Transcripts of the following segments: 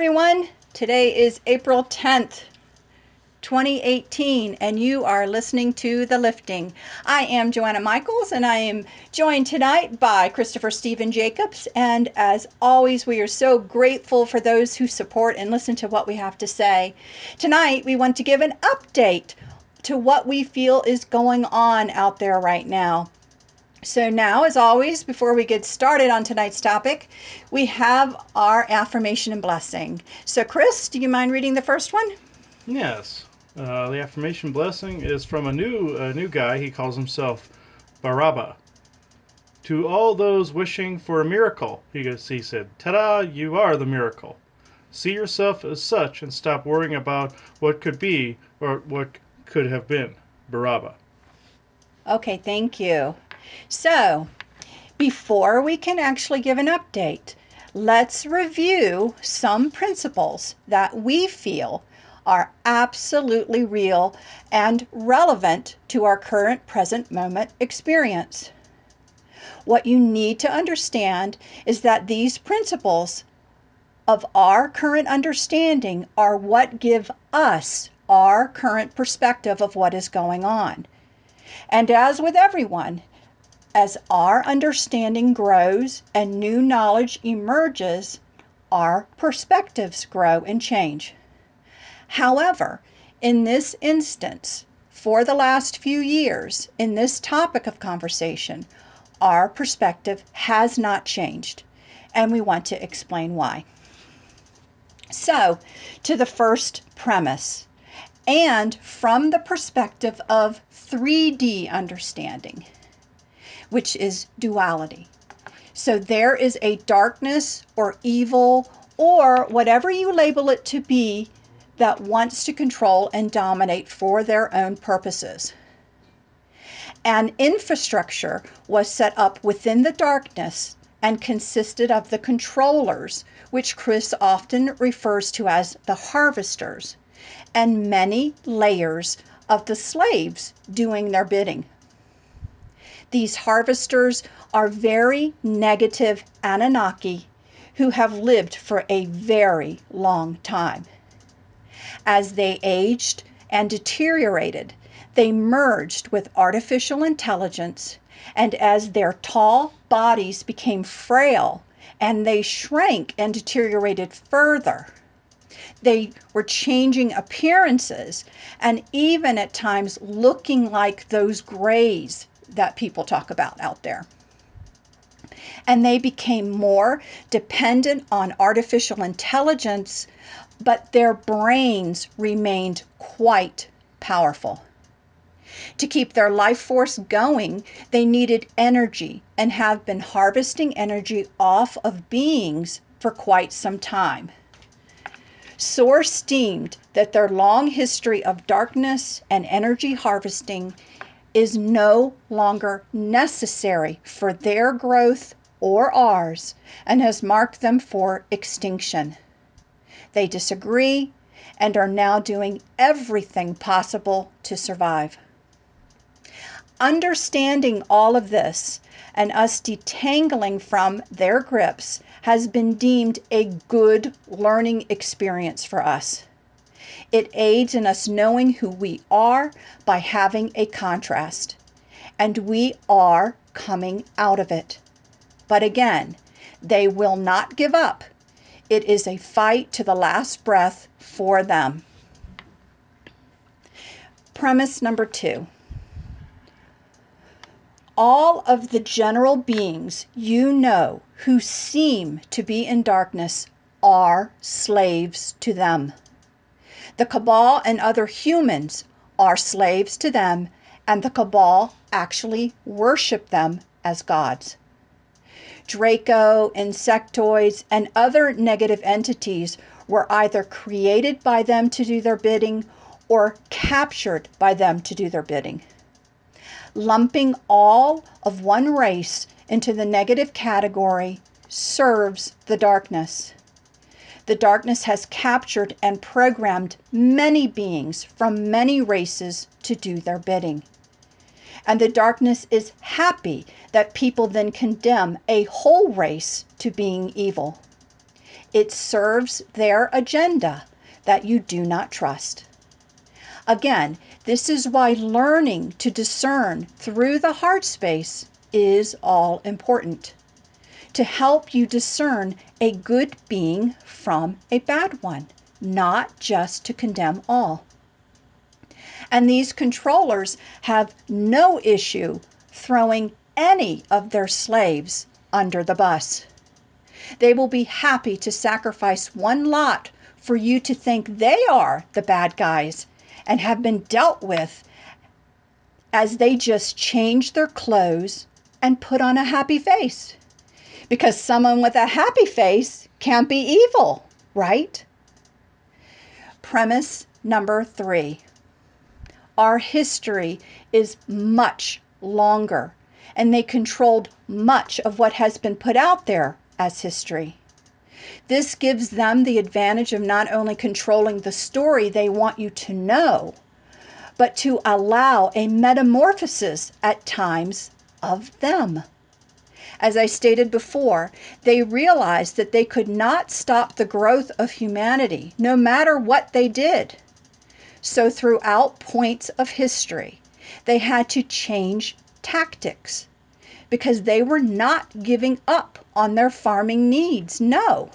everyone. Today is April 10th, 2018, and you are listening to The Lifting. I am Joanna Michaels, and I am joined tonight by Christopher Stephen Jacobs. And as always, we are so grateful for those who support and listen to what we have to say. Tonight, we want to give an update to what we feel is going on out there right now. So now, as always, before we get started on tonight's topic, we have our affirmation and blessing. So Chris, do you mind reading the first one? Yes. The affirmation blessing is from a new guy. He calls himself Baraba. To all those wishing for a miracle, he said, ta-da, you are the miracle. See yourself as such and stop worrying about what could be or what could have been. Baraba. Okay, thank you. So, before we can actually give an update, let's review some principles that we feel are absolutely real and relevant to our current present moment experience. What you need to understand is that these principles of our current understanding are what give us our current perspective of what is going on. And as with everyone, as our understanding grows and new knowledge emerges, our perspectives grow and change. However, in this instance, for the last few years, in this topic of conversation, our perspective has not changed, and we want to explain why. So, to the first premise, and from the perspective of 3D understanding, which is duality. So there is a darkness or evil or whatever you label it to be that wants to control and dominate for their own purposes. An infrastructure was set up within the darkness and consisted of the controllers, which Chris often refers to as the harvesters, and many layers of the slaves doing their bidding. These harvesters are very negative Anunnaki who have lived for a very long time. As they aged and deteriorated, they merged with artificial intelligence, and as their tall bodies became frail and they shrank and deteriorated further, they were changing appearances and even at times looking like those grays that people talk about out there. And they became more dependent on artificial intelligence, but their brains remained quite powerful. To keep their life force going, they needed energy and have been harvesting energy off of beings for quite some time. Source deemed that their long history of darkness and energy harvesting is no longer necessary for their growth or ours and has marked them for extinction. They disagree and are now doing everything possible to survive. Understanding all of this and us detangling from their grips has been deemed a good learning experience for us. It aids in us knowing who we are by having a contrast, and we are coming out of it. But again, they will not give up. It is a fight to the last breath for them. Premise number 2. All of the general beings you know who seem to be in darkness are slaves to them. The Cabal and other humans are slaves to them, and the Cabal actually worship them as gods. Draco, insectoids, and other negative entities were either created by them to do their bidding or captured by them to do their bidding. Lumping all of one race into the negative category serves the darkness. The darkness has captured and programmed many beings from many races to do their bidding. And the darkness is happy that people then condemn a whole race to being evil. It serves their agenda that you do not trust. Again, this is why learning to discern through the heart space is all important, to help you discern a good being from a bad one, not just to condemn all. And these controllers have no issue throwing any of their slaves under the bus. They will be happy to sacrifice one lot for you to think they are the bad guys and have been dealt with, as they just change their clothes and put on a happy face. Because someone with a happy face can't be evil, right? Premise number 3. Our history is much longer, and they controlled much of what has been put out there as history. This gives them the advantage of not only controlling the story they want you to know, but to allow a metamorphosis at times of them. As I stated before, they realized that they could not stop the growth of humanity, no matter what they did. So throughout points of history, they had to change tactics because they were not giving up on their farming needs. No,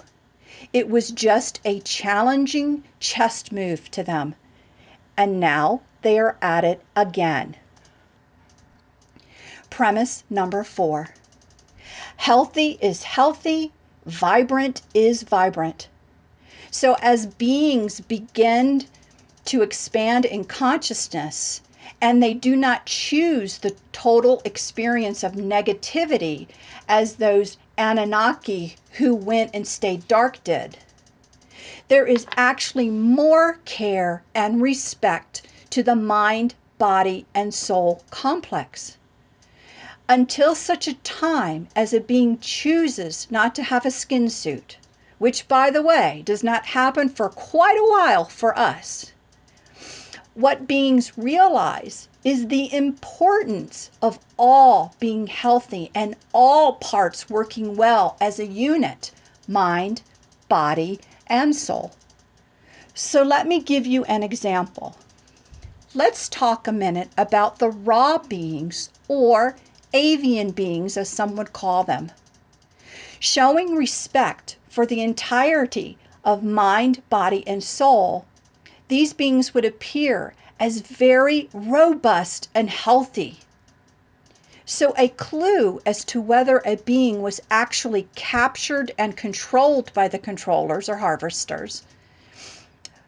it was just a challenging chess move to them. And now they are at it again. Premise number 4. Healthy is healthy, vibrant is vibrant. So as beings begin to expand in consciousness, and they do not choose the total experience of negativity as those Anunnaki who went and stayed dark did, there is actually more care and respect to the mind, body, and soul complex. Until such a time as a being chooses not to have a skin suit, which, by the way, does not happen for quite a while for us, what beings realize is the importance of all being healthy and all parts working well as a unit, mind, body, and soul. So let me give you an example. Let's talk a minute about the Ra beings, or avian beings as some would call them. Showing respect for the entirety of mind, body, and soul, these beings would appear as very robust and healthy. So a clue as to whether a being was actually captured and controlled by the controllers or harvesters,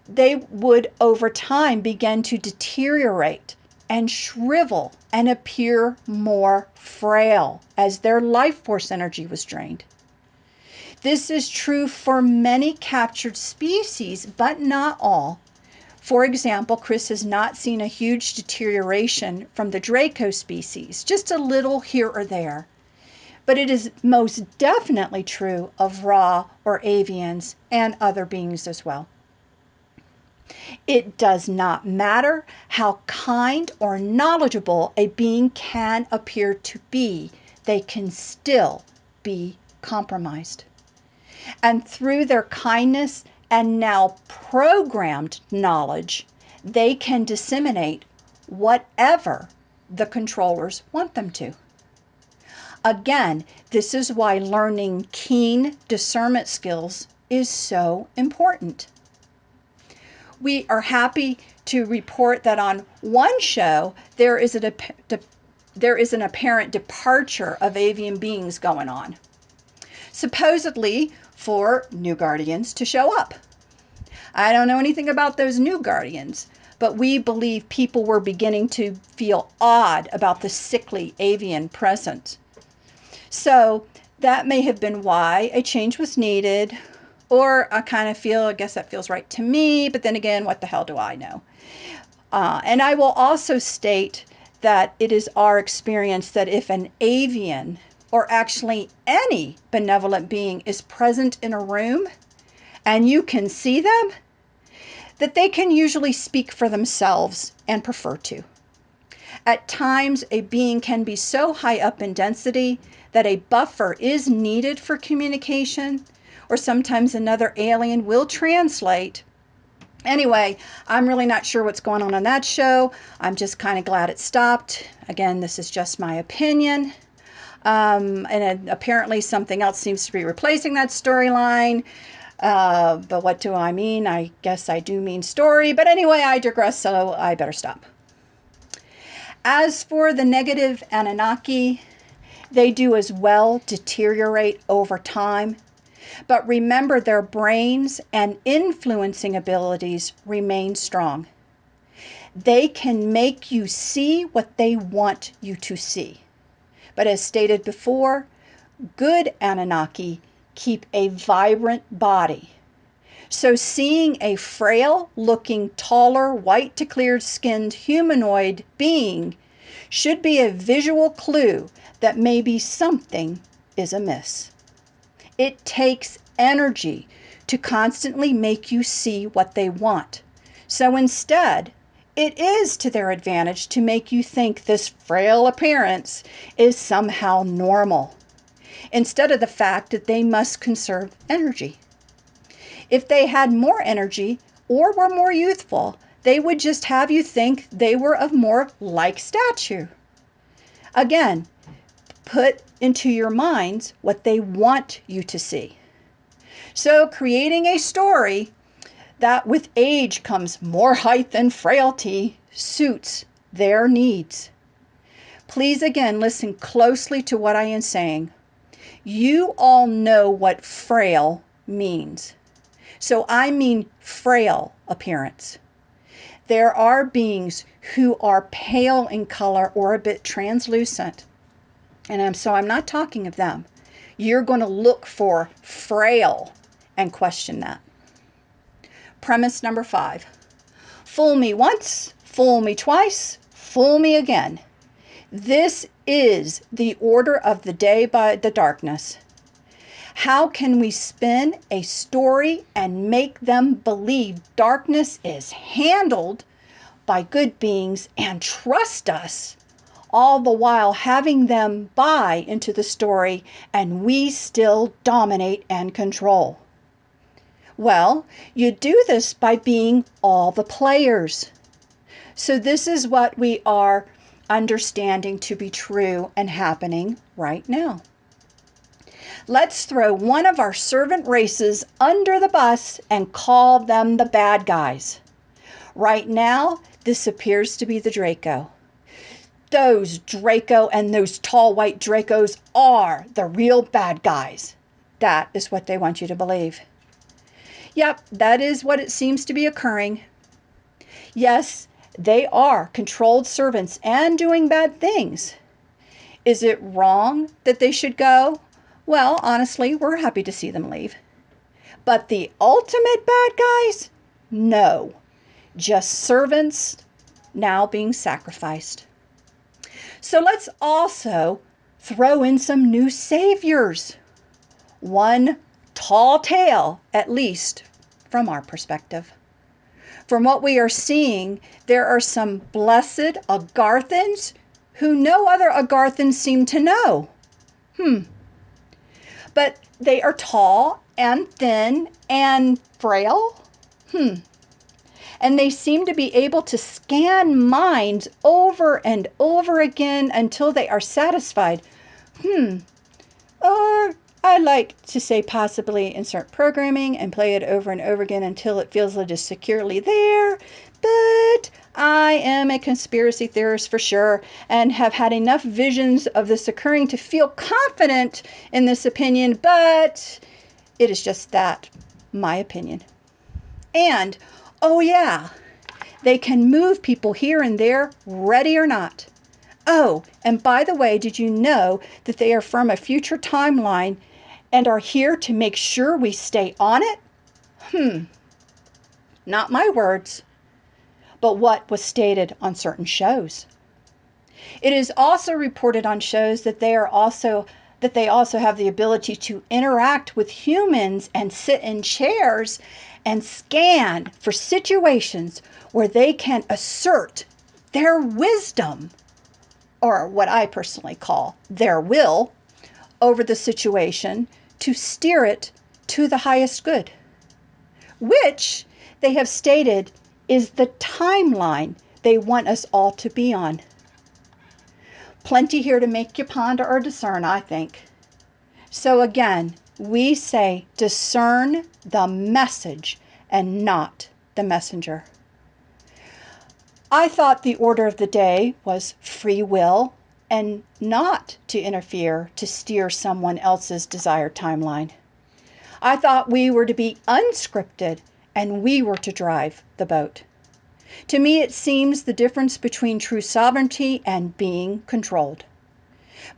they would over time begin to deteriorate and shrivel and appear more frail as their life force energy was drained. This is true for many captured species, but not all. For example, Chris has not seen a huge deterioration from the Draco species, just a little here or there. But it is most definitely true of Ra or avians and other beings as well. It does not matter how kind or knowledgeable a being can appear to be, they can still be compromised. And through their kindness and now programmed knowledge, they can disseminate whatever the controllers want them to. Again, this is why learning keen discernment skills is so important. We are happy to report that on one show, there is an apparent departure of avian beings going on, supposedly for new guardians to show up. I don't know anything about those new guardians, but we believe people were beginning to feel odd about the sickly avian presence. So that may have been why a change was needed, or I guess that feels right to me, but then again, what the hell do I know? And I will also state that it is our experience that if an avian, or actually any benevolent being, is present in a room and you can see them, that they can usually speak for themselves and prefer to. At times, a being can be so high up in density that a buffer is needed for communication, or sometimes another alien will translate. Anyway, I'm really not sure what's going on that show. I'm just kind of glad it stopped. Again, this is just my opinion. And apparently something else seems to be replacing that storyline. But what do I mean? I guess I do mean story. But anyway, I digress, so I better stop. As for the negative Anunnaki, they do as well deteriorate over time. But remember, their brains and influencing abilities remain strong. They can make you see what they want you to see. But as stated before, good Anunnaki keep a vibrant body. So seeing a frail looking, taller, white to clear skinned humanoid being should be a visual clue that maybe something is amiss. It takes energy to constantly make you see what they want. So instead, it is to their advantage to make you think this frail appearance is somehow normal, instead of the fact that they must conserve energy. If they had more energy or were more youthful, they would just have you think they were of more like stature. Again, put into your minds what they want you to see. So creating a story that with age comes more height and frailty suits their needs. Please again listen closely to what I am saying. You all know what frail means. So I mean frail appearance. There are beings who are pale in color or a bit translucent. And so I'm not talking of them. You're going to look for frail and question that. Premise number 5. Fool me once, fool me twice, fool me again. This is the order of the day by the darkness. How can we spin a story and make them believe darkness is handled by good beings and trust us, all the while having them buy into the story and we still dominate and control? Well, you do this by being all the players. So this is what we are understanding to be true and happening right now. Let's throw one of our servant races under the bus and call them the bad guys. Right now, this appears to be the Draco. Those Draco and those tall white Dracos are the real bad guys. That is what they want you to believe. Yep, that is what it seems to be occurring. Yes, they are controlled servants and doing bad things. Is it wrong that they should go? Well, honestly, we're happy to see them leave. But the ultimate bad guys? No. Just servants now being sacrificed. So let's also throw in some new saviors. One tall tale, at least from our perspective. From what we are seeing, there are some blessed Agarthans who no other Agarthans seem to know. But they are tall and thin and frail. And they seem to be able to scan minds over and over again until they are satisfied. Or I like to say possibly insert programming and play it over and over again until it feels it is securely there. But I am a conspiracy theorist for sure and have had enough visions of this occurring to feel confident in this opinion, but it is just that, my opinion. And, oh yeah, they can move people here and there, ready or not. Oh, and by the way, did you know that they are from a future timeline and are here to make sure we stay on it? Not my words, but what was stated on certain shows. It is also reported on shows that they also have the ability to interact with humans and sit in chairs and scan for situations where they can assert their wisdom, or what I personally call their will, over the situation to steer it to the highest good, which they have stated is the timeline they want us all to be on. Plenty here to make you ponder or discern, I think. So again, we say discern the message and not the messenger. I thought the order of the day was free will and not to interfere to steer someone else's desired timeline. I thought we were to be unscripted and we were to drive the boat. To me, it seems the difference between true sovereignty and being controlled.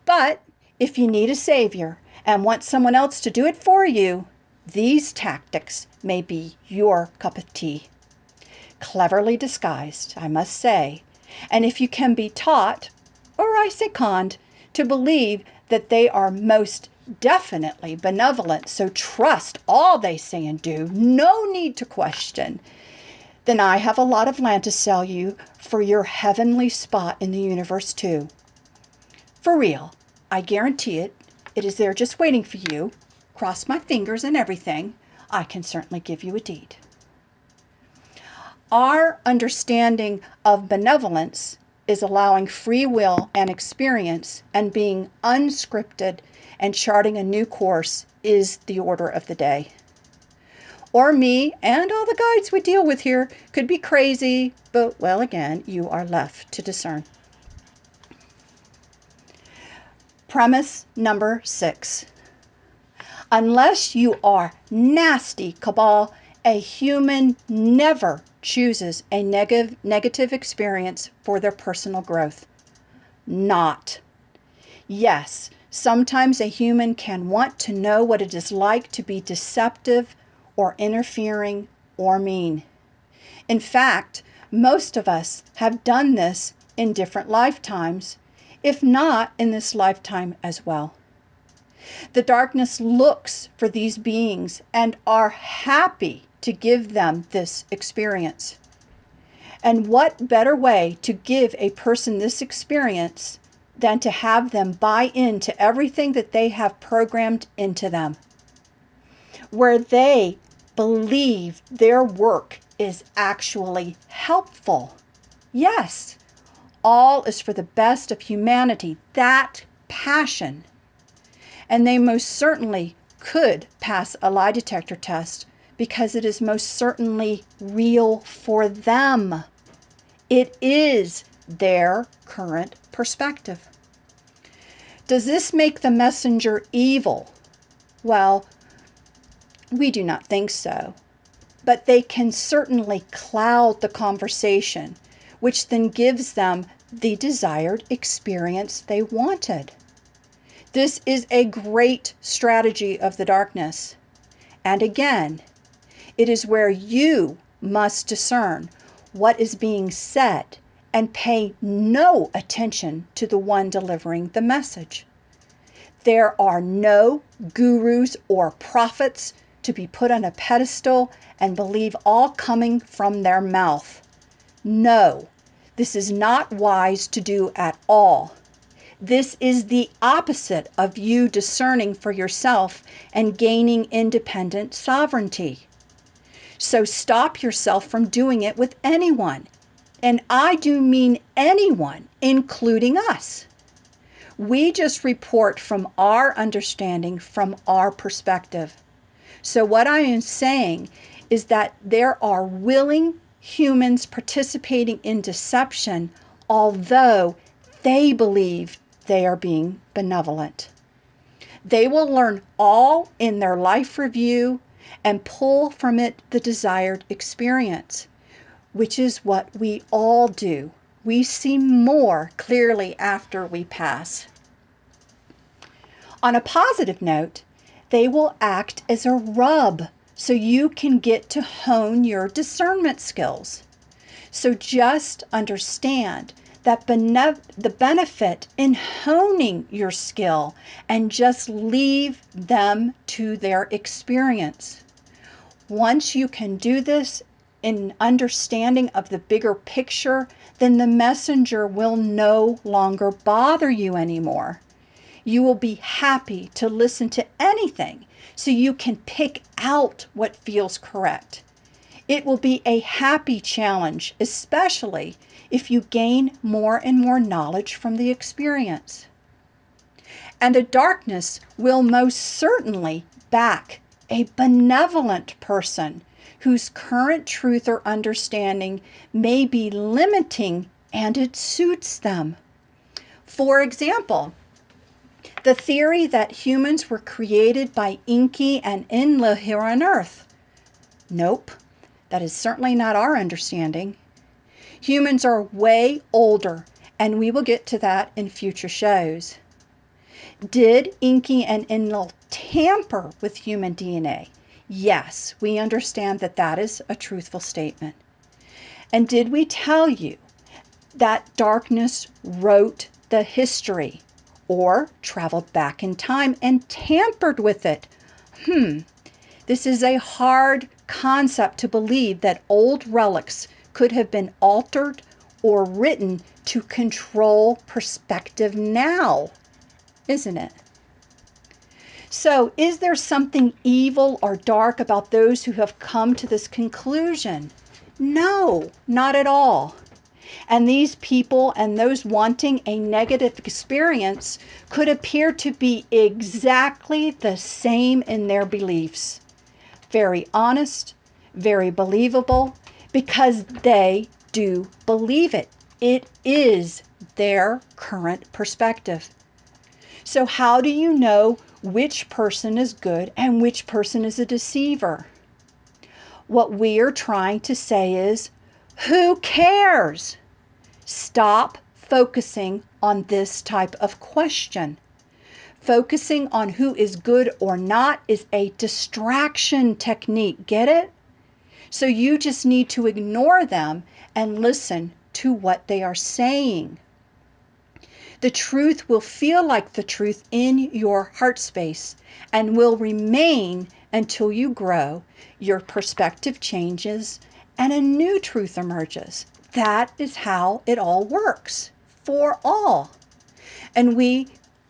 But if you need a savior and want someone else to do it for you, these tactics may be your cup of tea. Cleverly disguised, I must say, and if you can be taught, or I say conned, to believe that they are most definitely benevolent, so trust all they say and do, no need to question, then I have a lot of land to sell you for your heavenly spot in the universe too. For real, I guarantee it. It is there just waiting for you. Cross my fingers and everything. I can certainly give you a deed. Our understanding of benevolence is allowing free will and experience, and being unscripted and charting a new course is the order of the day. Or me and all the guides we deal with here could be crazy, but well, again, you are left to discern. Premise number 6. Unless you are nasty cabal, a human never chooses a negative experience for their personal growth. Not. Yes, sometimes a human can want to know what it is like to be deceptive or interfering or mean. In fact, most of us have done this in different lifetimes, if not in this lifetime as well. The darkness looks for these beings and are happy to give them this experience. And what better way to give a person this experience than to have them buy into everything that they have programmed into them, where they believe their work is actually helpful. Yes, all is for the best of humanity, that passion. And they most certainly could pass a lie detector test because it is most certainly real for them. It is their current perspective. Does this make the messenger evil? Well, we do not think so. But they can certainly cloud the conversation, which then gives them the desired experience they wanted. This is a great strategy of the darkness. And again, it is where you must discern what is being said and pay no attention to the one delivering the message. There are no gurus or prophets to be put on a pedestal and believe all coming from their mouth. No, this is not wise to do at all. This is the opposite of you discerning for yourself and gaining independent sovereignty. So stop yourself from doing it with anyone. And I do mean anyone, including us. We just report from our understanding, from our perspective. So what I am saying is that there are willing humans participating in deception, although they believe they are being benevolent. They will learn all in their life review and pull from it the desired experience, which is what we all do. We see more clearly after we pass. On a positive note, they will act as a rub so you can get to hone your discernment skills. So just understand that the benefit in honing your skill and just leave them to their experience. Once you can do this in understanding of the bigger picture, then the messenger will no longer bother you anymore. You will be happy to listen to anything so you can pick out what feels correct. It will be a happy challenge, especially if you gain more and more knowledge from the experience. And the darkness will most certainly back a benevolent person whose current truth or understanding may be limiting and it suits them. For example, the theory that humans were created by Enki and Enlil here on Earth. Nope, that is certainly not our understanding. Humans are way older, and we will get to that in future shows. Did Enki and Enlil tamper with human DNA? Yes, we understand that that is a truthful statement. And did we tell you that darkness wrote the history or traveled back in time and tampered with it? This is a hard concept to believe that old relics could have been altered or written to control perspective now, isn't it? So, is there something evil or dark about those who have come to this conclusion? No, not at all. And these people and those wanting a negative experience could appear to be exactly the same in their beliefs. Very honest, very believable, because they do believe it. It is their current perspective. So how do you know which person is good and which person is a deceiver? What we are trying to say is, who cares? Stop focusing on this type of question. Focusing on who is good or not is a distraction technique. Get it? So you just need to ignore them and listen to what they are saying. The truth will feel like the truth in your heart space and will remain until you grow, your perspective changes, and a new truth emerges. That is how it all works for all. And we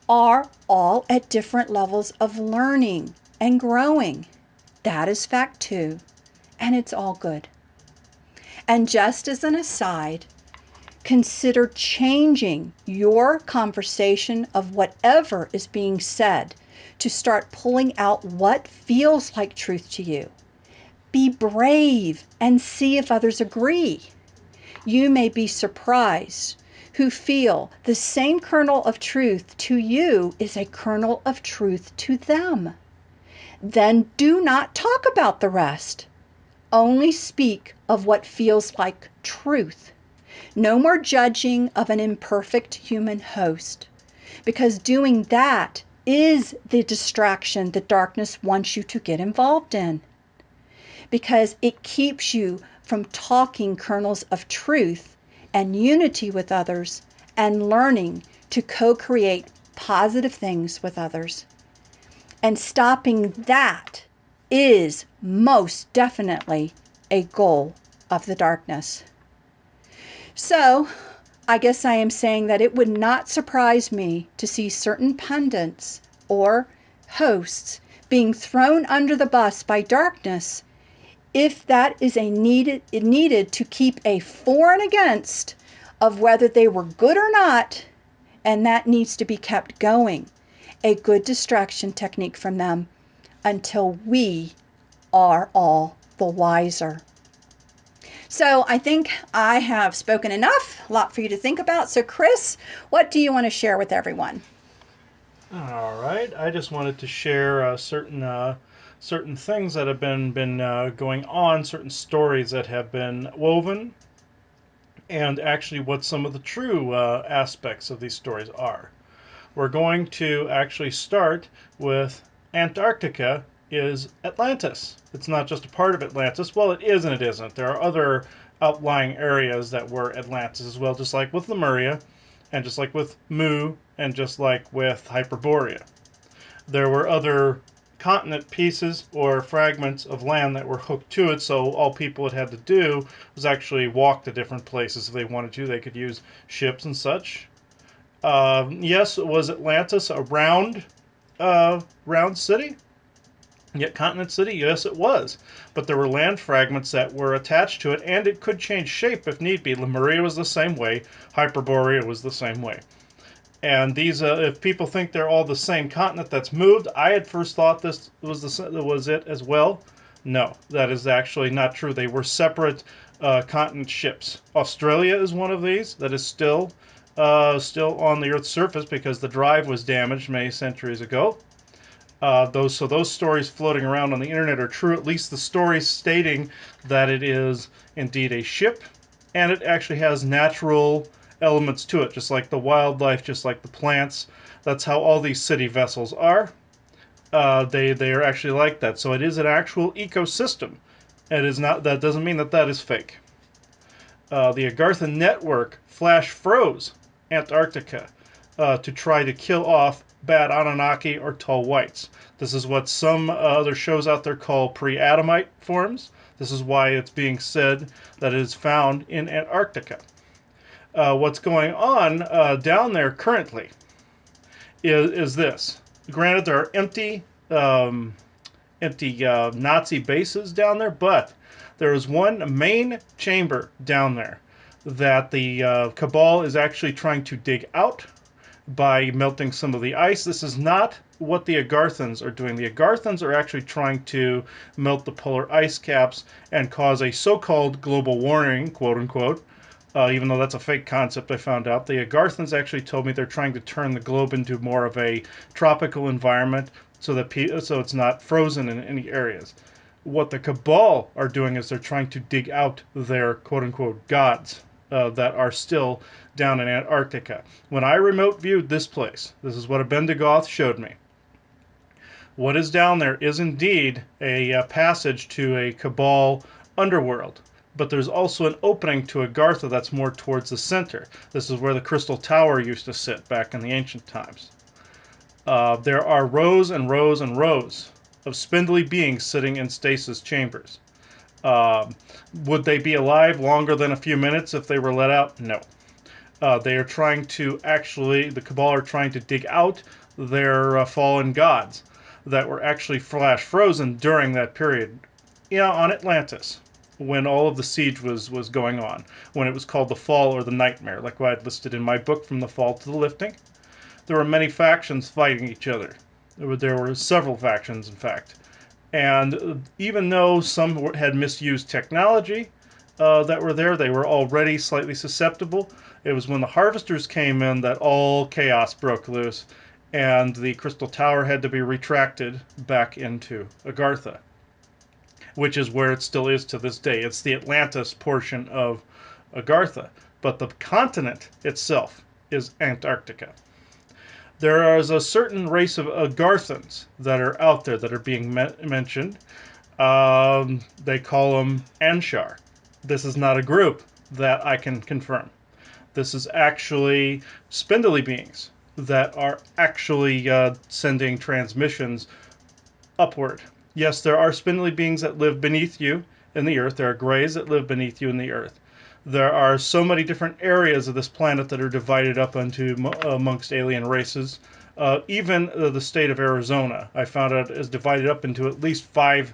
are all at different levels of learning and growing. That is fact too, and it's all good. And just as an aside, consider changing your conversation of whatever is being said to start pulling out what feels like truth to you. Be brave and see if others agree. You may be surprised who feel the same kernel of truth to you is a kernel of truth to them. Then do not talk about the rest. Only speak of what feels like truth. No more judging of an imperfect human host, because doing that is the distraction the darkness wants you to get involved in, because it keeps you from talking kernels of truth and unity with others and learning to co-create positive things with others. And stopping that is most definitely a goal of the darkness. So, I guess I am saying that it would not surprise me to see certain pundits or hosts being thrown under the bus by darkness if that is needed to keep a for and against of whether they were good or not, and that needs to be kept going. A good distraction technique from them until we are all the wiser. So I think I have spoken enough, a lot for you to think about. So Chris, what do you want to share with everyone? All right, I just wanted to share certain things that have been going on, certain stories that have been woven, and actually what some of the true aspects of these stories are. We're going to actually start with Antarctica is Atlantis. It's not just a part of Atlantis. Well, it is and it isn't. There are other outlying areas that were Atlantis as well, just like with Lemuria, and just like with Mu, and just like with Hyperborea. There were other continent pieces or fragments of land that were hooked to it, so all people had to do was actually walk to different places if they wanted to. They could use ships and such. Yes, was Atlantis a round city? Yet continent city? Yes, it was. But there were land fragments that were attached to it, and it could change shape if need be. Lemuria was the same way. Hyperborea was the same way. And these, if people think they're all the same continent that's moved, I had first thought this was it as well. No, that is actually not true. They were separate continent ships. Australia is one of these that is still on the Earth's surface because the drive was damaged many centuries ago. Those stories floating around on the internet are true. At least the stories stating that it is indeed a ship, and it actually has natural elements to it, just like the wildlife, just like the plants. That's how all these city vessels are. They are actually like that. So it is an actual ecosystem. It is not. That doesn't mean that that is fake. The Agartha network flash froze Antarctica to try to kill off bad Anunnaki or tall whites. This is what some other shows out there call pre-Adamite forms. This is why it's being said that it is found in Antarctica. What's going on down there currently is this. Granted, there are empty Nazi bases down there, but there is one main chamber down there that the Cabal is actually trying to dig out by melting some of the ice. This is not what the Agarthans are doing. The Agarthans are actually trying to melt the polar ice caps and cause a so-called global warming, quote unquote. Even though that's a fake concept, I found out. The Agarthans actually told me they're trying to turn the globe into more of a tropical environment so that so it's not frozen in any areas. What the Cabal are doing is they're trying to dig out their quote unquote gods that are still down in Antarctica. When I remote viewed this place, this is what a Bendigoth showed me. What is down there is indeed a passage to a Cabal underworld. But there's also an opening to Agartha that's more towards the center. This is where the Crystal Tower used to sit back in the ancient times. There are rows and rows and rows of spindly beings sitting in stasis chambers. Would they be alive longer than a few minutes if they were let out? No. They are trying to actually, the Cabal are trying to dig out their fallen gods that were actually flash frozen during that period, on Atlantis, when all of the siege was going on, when it was called the Fall or the Nightmare, like what I had listed in my book, From the Fall to the Lifting. There were many factions fighting each other. There were several factions, in fact. And even though some had misused technology that were there, they were already slightly susceptible. It was when the Harvesters came in that all chaos broke loose, and the Crystal Tower had to be retracted back into Agartha, which is where it still is to this day. It's the Atlantis portion of Agartha, but the continent itself is Antarctica. There is a certain race of Agarthans that are out there that are being mentioned. They call them Anshar. This is not a group that I can confirm. This is actually spindly beings that are actually sending transmissions upward. Yes, there are spindly beings that live beneath you in the earth. There are greys that live beneath you in the earth. There are so many different areas of this planet that are divided up into amongst alien races. Even the state of Arizona, I found out, is divided up into at least 5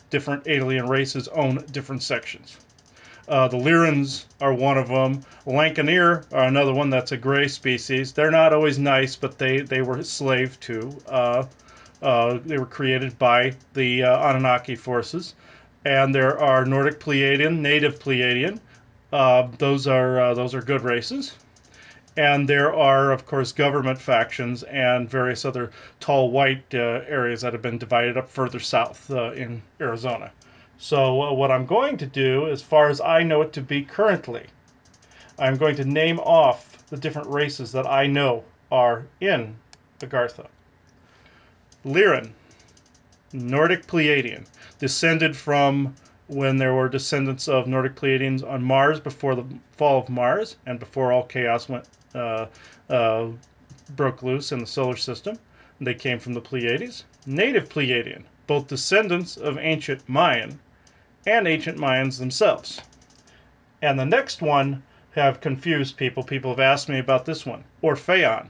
different alien races own different sections. The Lyrans are one of them. Lankaneer are another one that's a gray species. They're not always nice, but they were slave to. They were created by the Anunnaki forces. And there are Nordic Pleiadian, Native Pleiadian. Those are good races. And there are, of course, government factions and various other tall white areas that have been divided up further south in Arizona. So what I'm going to do, as far as I know it to be currently, I'm going to name off the different races that I know are in Agartha. Lyran, Nordic Pleiadian, descended from when there were descendants of Nordic Pleiadians on Mars before the fall of Mars and before all chaos broke loose in the solar system. They came from the Pleiades. Native Pleiadian, both descendants of ancient Mayan and ancient Mayans themselves. And the next one have confused people. People have asked me about this one. Orpheon.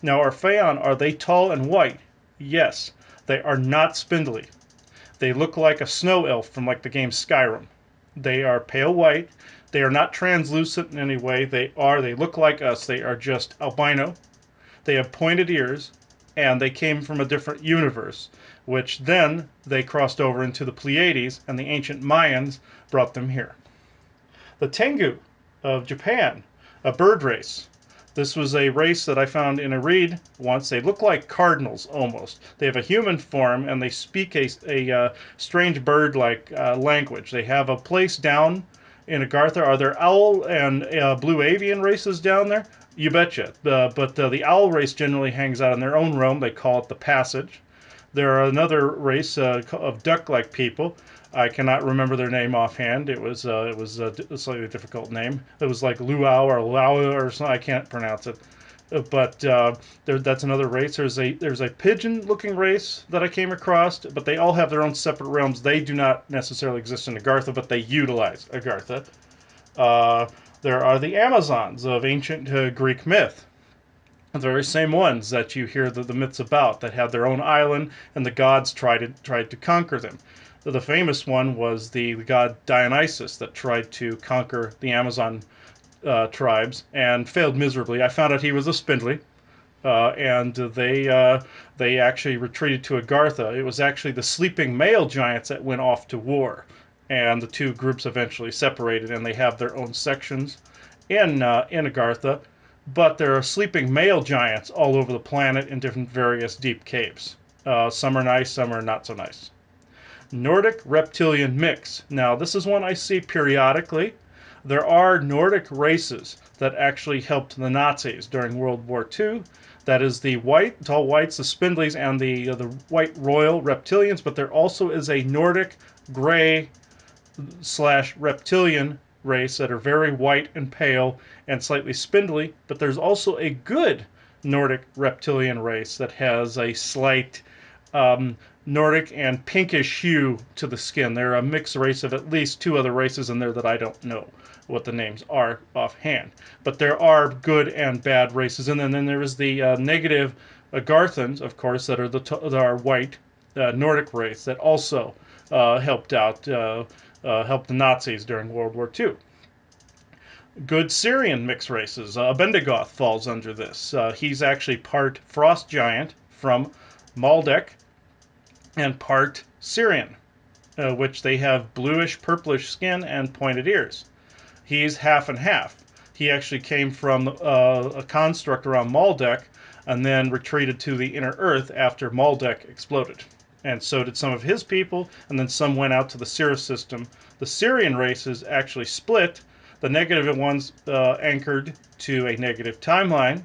Now, Orpheon, are they tall and white? Yes. They are not spindly. They look like a snow elf from like the game Skyrim. They are pale white. They are not translucent in any way. They look like us. They are just albino. They have pointed ears, and they came from a different universe, which then they crossed over into the Pleiades, and the ancient Mayans brought them here. The Tengu of Japan, a bird race. This was a race that I found in a read once. They look like cardinals almost. They have a human form and they speak a strange bird-like language. They have a place down in Agartha. Are there owl and blue avian races down there? You betcha. But the owl race generally hangs out in their own realm. They call it the Passage. There are another race of duck-like people. I cannot remember their name offhand. It was a slightly difficult name. It was like Luau or Lau or something. I can't pronounce it. But that's another race. There's a pigeon-looking race that I came across, but they all have their own separate realms. They do not necessarily exist in Agartha, but they utilize Agartha. There are the Amazons of ancient Greek myth. The very same ones that you hear the myths about, that had their own island, and the gods tried to conquer them. The famous one was the god Dionysus that tried to conquer the Amazon tribes and failed miserably. I found out he was a spindly, and they actually retreated to Agartha. It was actually the sleeping male giants that went off to war, and the two groups eventually separated, and they have their own sections in Agartha. But there are sleeping male giants all over the planet in different various deep caves. Some are nice, some are not so nice. Nordic reptilian mix. Now, this is one I see periodically. There are Nordic races that actually helped the Nazis during World War II. That is the tall whites, the spindlies, and the white royal reptilians. But there also is a Nordic gray / reptilian race that are very white and pale and slightly spindly, but there's also a good Nordic reptilian race that has a slight Nordic and pinkish hue to the skin. They're a mixed race of at least two other races in there that I don't know what the names are offhand. But there are good and bad races, and then there is the negative Agarthans, of course, that are white Nordic race that also helped the Nazis during World War II. Good Syrian mixed races. Bendigoth falls under this. He's actually part frost giant from Maldek and part Syrian, which they have bluish purplish skin and pointed ears. He's half and half. He actually came from a construct around Maldek and then retreated to the inner earth after Maldek exploded. And so did some of his people, and then some went out to the Cirrus system. The Syrian races actually split. The negative ones anchored to a negative timeline,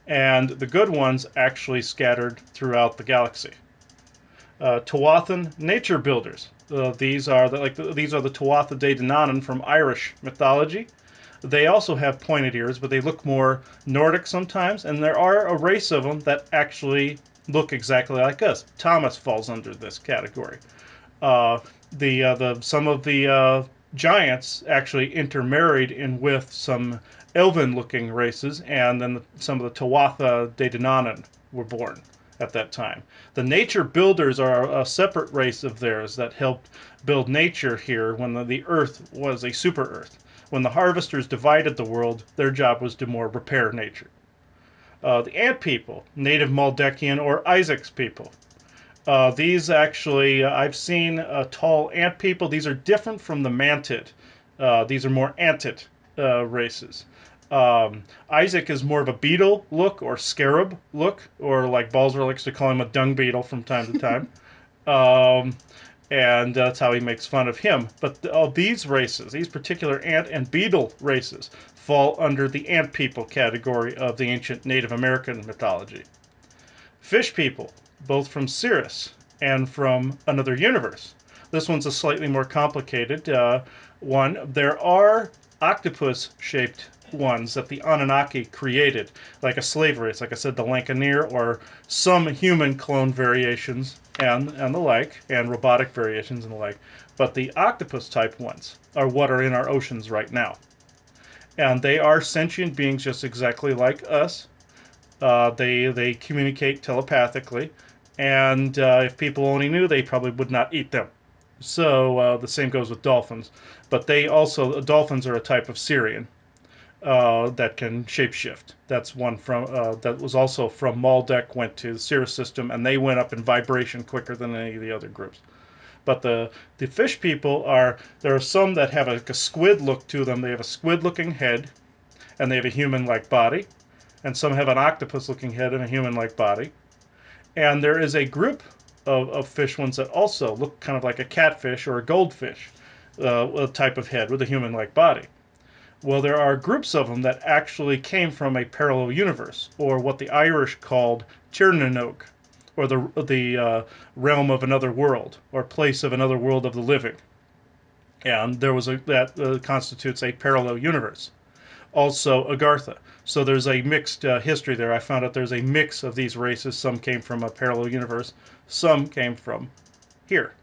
and the good ones actually scattered throughout the galaxy. Tuathan nature builders. These are the Tuatha De Danann from Irish mythology. They also have pointed ears, but they look more Nordic sometimes, and there are a race of them that actually look exactly like us. Thomas falls under this category. Some of the giants actually intermarried in with some elven-looking races, and then some of the Tuatha De Danann were born at that time. The nature builders are a separate race of theirs that helped build nature here when the Earth was a super Earth. When the harvesters divided the world, their job was to more repair nature. The ant people, native Maldekian or Isaac's people. These actually, I've seen tall ant people. These are different from the mantid. These are more antid races. Isaac is more of a beetle look or scarab look, or like Balzer likes to call him a dung beetle from time to time. And that's how he makes fun of him. But these races, these particular ant and beetle races, fall under the ant people category of the ancient Native American mythology. Fish people, both from Cirrus and from another universe. This one's a slightly more complicated one. There are octopus-shaped ones that the Anunnaki created, like a slave race, like I said, the Lankaneer, or some human clone variations and the like, and robotic variations and the like. But the octopus-type ones are what are in our oceans right now. And they are sentient beings just exactly like us. They communicate telepathically, and if people only knew, they probably would not eat them. So the same goes with dolphins. But they also dolphins are a type of Syrian that can shapeshift. That's one from that was also from Maldek, went to the Cirrus system, and they went up in vibration quicker than any of the other groups. But the fish people are, there are some that have a squid look to them. They have a squid looking head, and they have a human like body, and some have an octopus looking head and a human like body. And there is a group of fish ones that also look kind of like a catfish or a goldfish, a type of head with a human like body. Well, there are groups of them that actually came from a parallel universe, or what the Irish called Tirnanoke, or the realm of another world, or place of another world of the living. And there was that constitutes a parallel universe. Also, Agartha. So there's a mixed history there. I found out there's a mix of these races. Some came from a parallel universe, some came from here.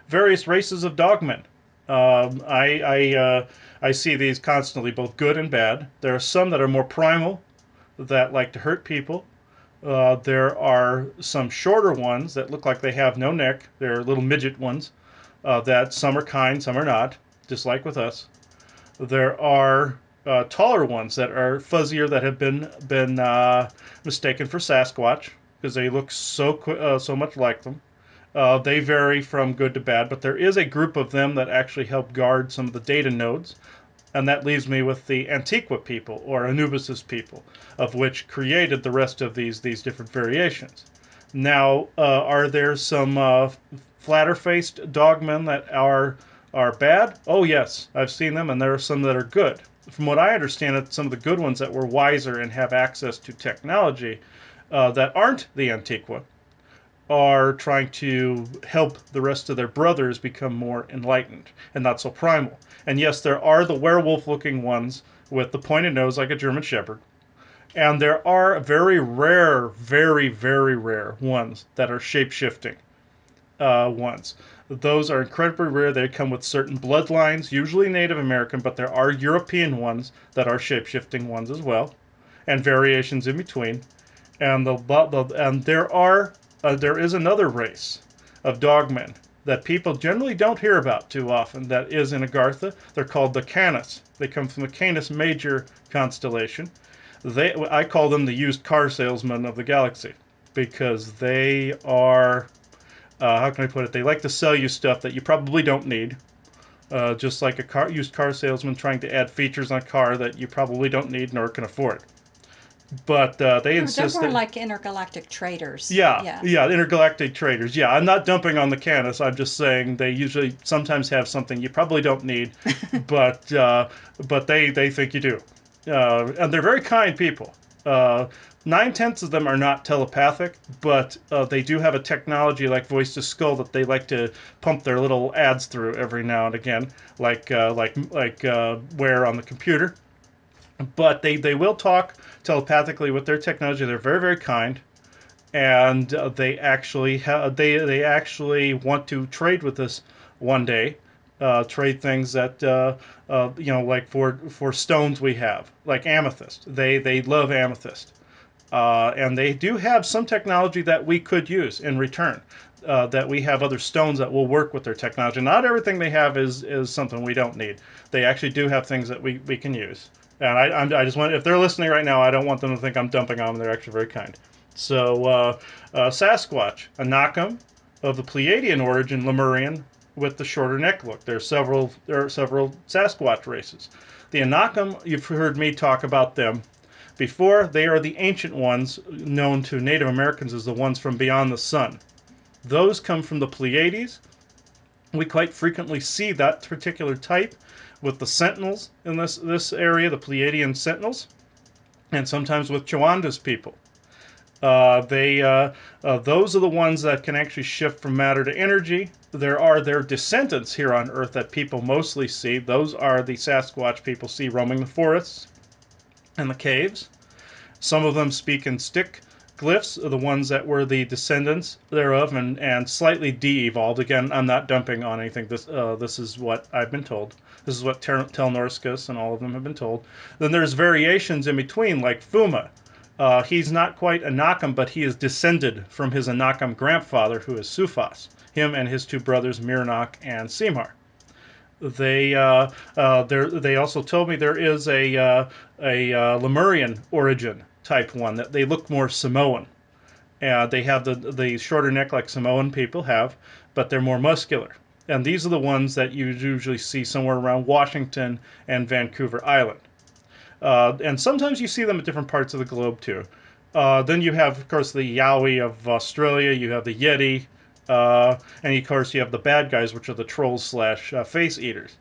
Various races of dogmen. I see these constantly, both good and bad. There are some that are more primal, that like to hurt people. There are some shorter ones that look like they have no neck. They're little midget ones. That some are kind, some are not, just like with us. There are taller ones that are fuzzier that have been mistaken for Sasquatch because they look so much like them. They vary from good to bad, but there is a group of them that actually help guard some of the data nodes. And that leaves me with the Antiqua people, or Anubis's people, of which created the rest of these different variations. Now, are there some flatter-faced dogmen that are bad? Oh yes, I've seen them, and there are some that are good. From what I understand, it, some of the good ones that were wiser and have access to technology that aren't the Antiqua are trying to help the rest of their brothers become more enlightened and not so primal. And yes, there are the werewolf-looking ones with the pointed nose like a German Shepherd. And there are very rare, very, very rare ones that are shape-shifting ones. Those are incredibly rare. They come with certain bloodlines, usually Native American, but there are European ones that are shape-shifting ones as well, and variations in between. And there is another race of dogmen that people generally don't hear about too often. That is in Agartha. They're called the Canis. They come from the Canis Major constellation. I call them the used car salesmen of the galaxy because they are, how can I put it? They like to sell you stuff that you probably don't need. Just like a used car salesman trying to add features on a car that you probably don't need nor can afford. But they insist They're more that, like intergalactic traders. yeah, Yeah. yeah, intergalactic traders. Yeah, I'm not dumping on the Canis. I'm just saying they usually sometimes have something you probably don't need, but they think you do, and they're very kind people. 9/10 of them are not telepathic, but they do have a technology like voice to skull that they like to pump their little ads through every now and again, like where on the computer. But they will talk telepathically with their technology. They're very, very kind, and they actually they actually want to trade with us one day. Trade things that like for stones we have, like amethyst. They love amethyst, and they do have some technology that we could use in return. That we have other stones that will work with their technology. Not everything they have is something we don't need. They actually do have things that we can use. And I just want, if they're listening right now, I don't want them to think I'm dumping on them. They're actually very kind. So Sasquatch, a Nakam of the Pleiadian origin, Lemurian, with the shorter neck look. There are several Sasquatch races. The Anakam, you've heard me talk about them before. They are the ancient ones known to Native Americans as the ones from beyond the sun. Those come from the Pleiades. We quite frequently see that particular type with the Sentinels in this area, the Pleiadian Sentinels, and sometimes with Chawanda's people. Those are the ones that can actually shift from matter to energy. There are their descendants here on Earth that people mostly see. Those are the Sasquatch people see roaming the forests and the caves. Some of them speak in stick glyphs are the ones that were the descendants thereof and slightly de-evolved. Again, I'm not dumping on anything. This is what I've been told. This is what Telnorscus and all of them have been told. Then there's variations in between, like Fuma. He's not quite Anakam, but he is descended from his Anakam grandfather, who is Sufas. Him and his two brothers, Mirnok and Simar. They also told me there is a Lemurian origin type one that they look more Samoan. They have the shorter neck like Samoan people have, but they're more muscular. And these are the ones that you usually see somewhere around Washington and Vancouver Island. And sometimes you see them at different parts of the globe too. Then you have, of course, the Yowie of Australia. You have the Yeti, and of course you have the bad guys, which are the trolls slash face eaters.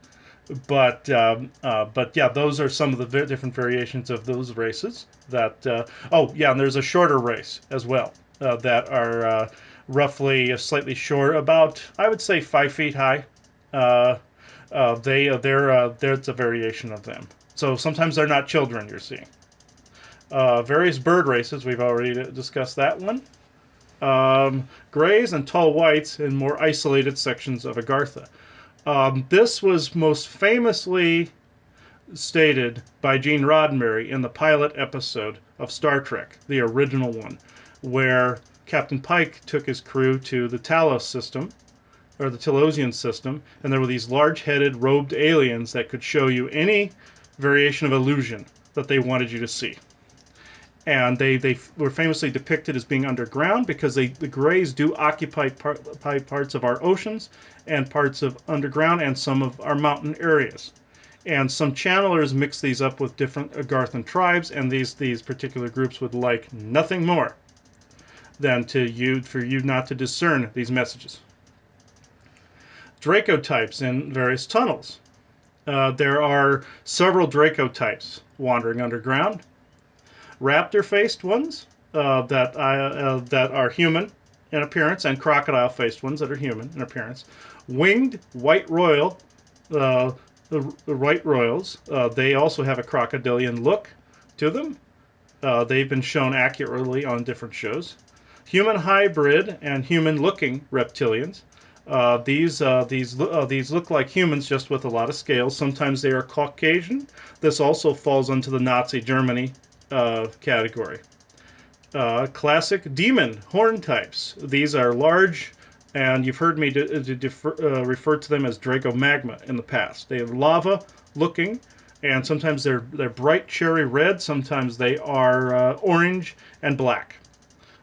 But yeah, those are some of the different variations of those races. Oh yeah, and there's a shorter race as well that are roughly slightly short, about I would say 5 feet high. There's a variation of them. So sometimes they're not children you're seeing. Various bird races, we've already discussed that one. Grays and tall whites in more isolated sections of Agartha. This was most famously stated by Gene Roddenberry in the pilot episode of Star Trek, the original one, where Captain Pike took his crew to the Talos system, or the Telosian system, and there were these large-headed, robed aliens that could show you any variation of illusion that they wanted you to see. And they were famously depicted as being underground because the Greys do occupy parts of our oceans and parts of underground and some of our mountain areas. And some channelers mix these up with different Agarthan tribes, and these particular groups would like nothing more than for you not to discern these messages. Draco types in various tunnels. There are several Draco types wandering underground. Raptor-faced ones that are human in appearance, and crocodile-faced ones that are human in appearance. Winged white royal, the white royals, they also have a crocodilian look to them. They've been shown accurately on different shows. Human hybrid and human-looking reptilians. These look like humans, just with a lot of scales. Sometimes they are Caucasian. This also falls into the Nazi Germany category. Classic demon horn types. These are large, and you've heard me refer to them as Dracomagma in the past. They are lava-looking, and sometimes they're bright cherry red. Sometimes they are orange and black.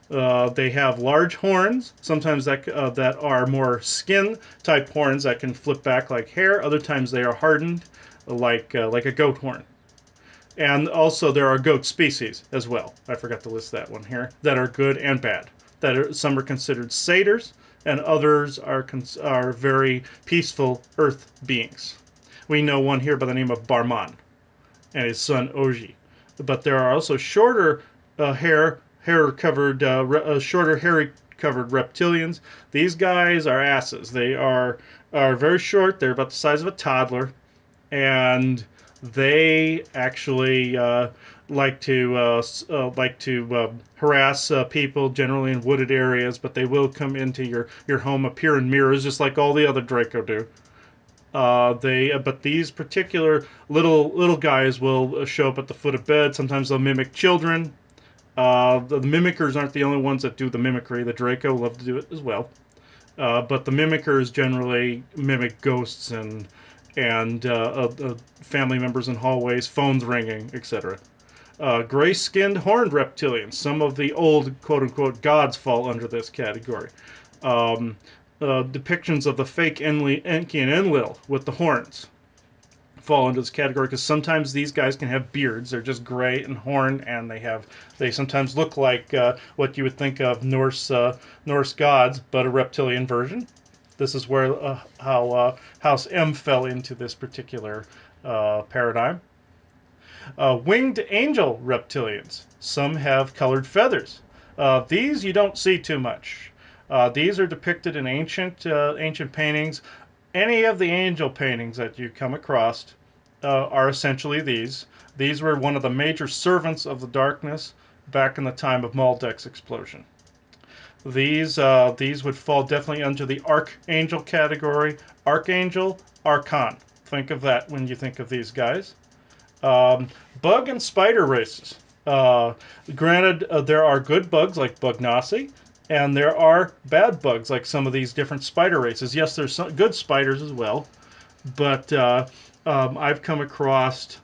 They have large horns, sometimes that are more skin-type horns that can flip back like hair. Other times they are hardened like a goat horn. And also there are goat species as well. I forgot to list that one here. That are good and bad. Some are considered satyrs, and others are very peaceful earth beings. We know one here by the name of Barman and his son Oji. But there are also shorter shorter hairy covered reptilians. These guys are asses. They are very short. They're about the size of a toddler, and they actually like to harass people, generally in wooded areas. But they will come into your home, appear in mirrors, just like all the other Draco do. But these particular little guys will show up at the foot of bed. Sometimes they'll mimic children. The mimickers aren't the only ones that do the mimicry. The Draco love to do it as well. But the mimickers generally mimic ghosts and family members in hallways, phones ringing, etc. Gray-skinned horned reptilians. Some of the old quote-unquote gods fall under this category. Depictions of the fake Enki and Enlil with the horns fall into this category because sometimes these guys can have beards. They're just gray and horned, and they sometimes look like what you would think of Norse gods, but a reptilian version. This is where how House M fell into this particular paradigm. Winged angel reptilians. Some have colored feathers. These you don't see too much. These are depicted in ancient paintings. Any of the angel paintings that you come across are essentially these. These were one of the major servants of the darkness back in the time of Maldek's explosion. These would fall definitely under the Archangel category. Archangel, Archon. Think of that when you think of these guys. Um, Bug and spider races. Uh, Granted, there are good bugs like Bugnasi, and there are bad bugs like some of these different spider races. Yes, there's some good spiders as well, but I've come across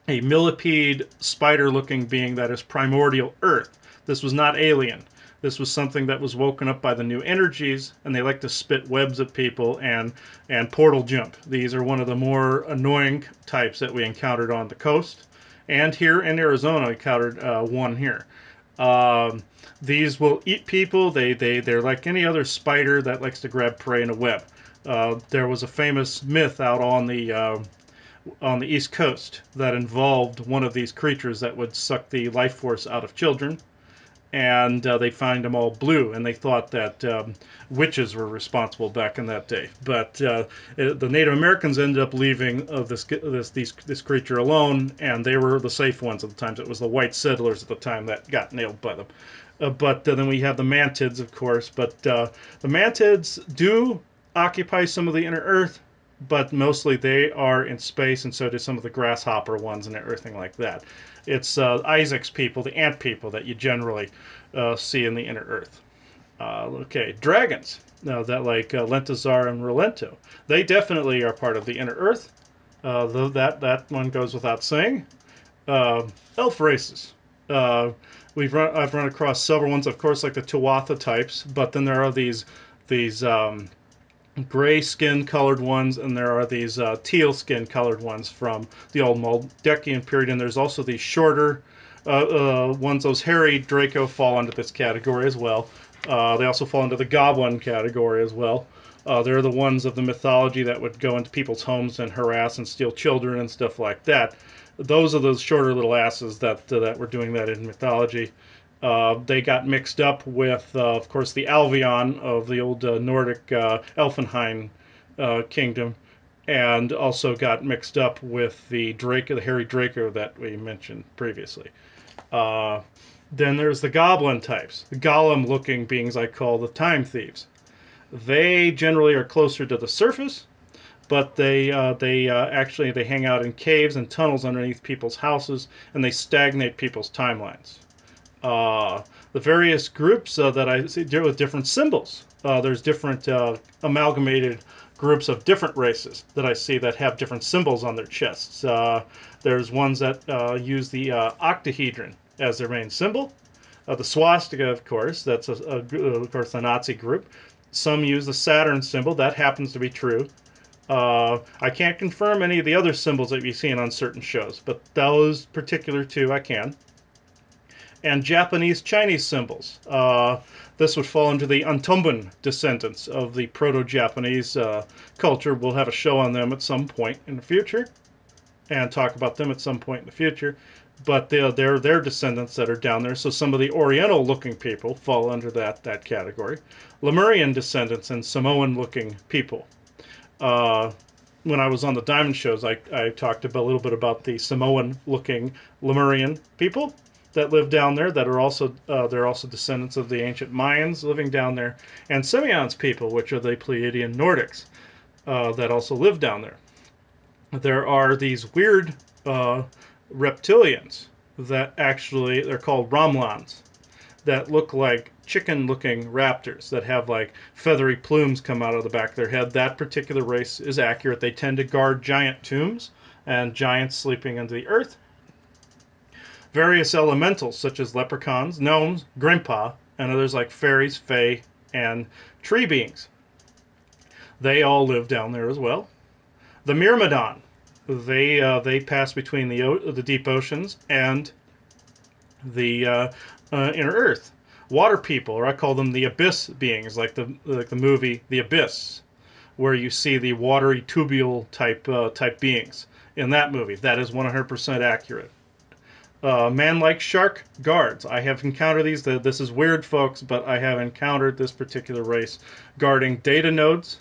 a millipede spider-looking being that is primordial Earth. This was not alien. This was something that was woken up by the new energies, and they like to spit webs at people and portal jump. These are one of the more annoying types that we encountered on the coast, and here in Arizona, I encountered one here. Um, these will eat people. They're like any other spider that likes to grab prey in a web. There was a famous myth out on the East Coast that involved one of these creatures that would suck the life force out of children, and they find them all blue, and they thought that witches were responsible back in that day. But the Native Americans ended up leaving this creature alone, and they were the safe ones at the time. It was the white settlers at the time that got nailed by them. But then we have the mantids, of course. But the mantids do occupy some of the inner Earth, but mostly they are in space, and so do some of the grasshopper ones and everything like that. It's Isaac's people, the ant people, that you generally see in the inner Earth. Okay, dragons. Now that like Lentazar and Rolento, they definitely are part of the inner Earth. Though that one goes without saying. Elf races. I've run across several ones, of course, like the Tuatha types, but then there are these gray skin colored ones, and there are these teal skin colored ones from the old Maldekian period, and there's also these shorter ones. Those hairy Draco fall into this category as well. They also fall into the goblin category as well. They're the ones of the mythology that would go into people's homes and harass and steal children and stuff like that. Those are those shorter little asses that were doing that in mythology. They got mixed up with, of course, the Albion of the old Nordic Elfenheim kingdom, and also got mixed up with the Draco, the hairy Draco that we mentioned previously. Uh, then there's the goblin types, the golem-looking beings I call the time thieves. They generally are closer to the surface, but they hang out in caves and tunnels underneath people's houses, and they stagnate people's timelines. The various groups that I see deal with different symbols. There's different amalgamated groups of different races that I see that have different symbols on their chests. There's ones that use the octahedron as their main symbol. The swastika, of course, that's of course the Nazi group. Some use the Saturn symbol. That happens to be true. I can't confirm any of the other symbols that you've seen on certain shows, but those particular two I can. And Japanese Chinese symbols. This would fall into the Untumban descendants of the Proto-Japanese culture. We'll have a show on them at some point in the future, and talk about them at some point in the future. But they're descendants that are down there. So some of the Oriental-looking people fall under that category. Lemurian descendants and Samoan-looking people. When I was on the Diamond shows, I talked a little bit about the Samoan-looking Lemurian people that live down there. That are also they're also descendants of the ancient Mayans living down there, and Semion's people, which are the Pleiadian Nordics, that also live down there. There are these weird reptilians that actually they're called Ramlans, that look like chicken-looking raptors that have like feathery plumes come out of the back of their head. That particular race is accurate. They tend to guard giant tombs and giants sleeping under the earth. Various elementals such as leprechauns, gnomes, grimpa, and others like fairies, fae, and tree beings. They all live down there as well. The Myrmidon, they pass between the deep oceans and the inner earth. Water people, or I call them the abyss beings, like the movie The Abyss, where you see the watery tubule type beings in that movie. That is 100% accurate. Man-like shark guards. I have encountered these. This is weird, folks, but I have encountered this particular race guarding data nodes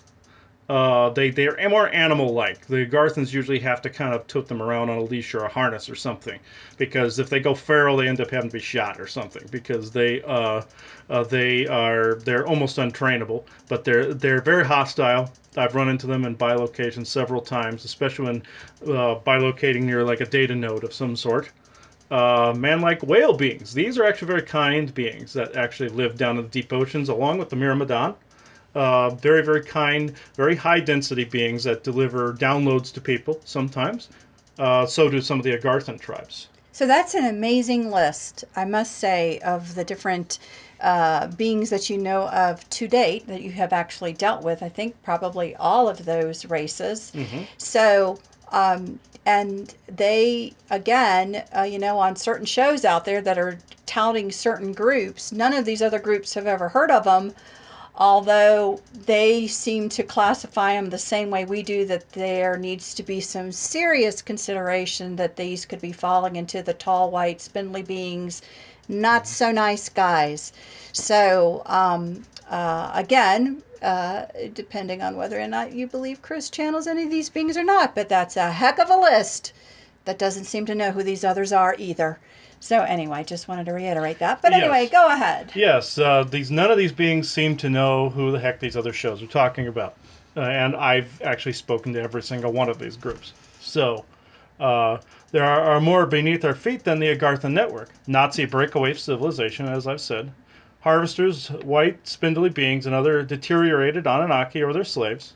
They're more animal-like. The Agarthans usually have to kind of tote them around on a leash or a harness or something, because if they go feral, they end up having to be shot or something, because they're almost untrainable, but they're very hostile. I've run into them in bilocation several times, especially when bilocating near like a data node of some sort. Man-like whale beings. These are actually very kind beings that actually live down in the deep oceans, along with the Myrmidon. Very, very kind, very high-density beings that deliver downloads to people sometimes. So do some of the Agarthan tribes. So that's an amazing list, I must say, of the different beings that you know of to date that you have actually dealt with. I think probably all of those races. Mm-hmm. So, and they, again, on certain shows out there that are touting certain groups, none of these other groups have ever heard of them, although they seem to classify them the same way we do, that there needs to be some serious consideration that these could be falling into the tall, white, spindly beings, not so nice guys. So, again, depending on whether or not you believe Chris channels any of these beings or not, but that's a heck of a list that doesn't seem to know who these others are either. So anyway, just wanted to reiterate that. But anyway, Yes. go ahead. Yes, none of these beings seem to know who the heck these other shows are talking about, and I've actually spoken to every single one of these groups. So uh, there are more beneath our feet than the Agartha network. Nazi breakaway civilization, as I've said. Harvesters, white, spindly beings, and other deteriorated Anunnaki or their slaves.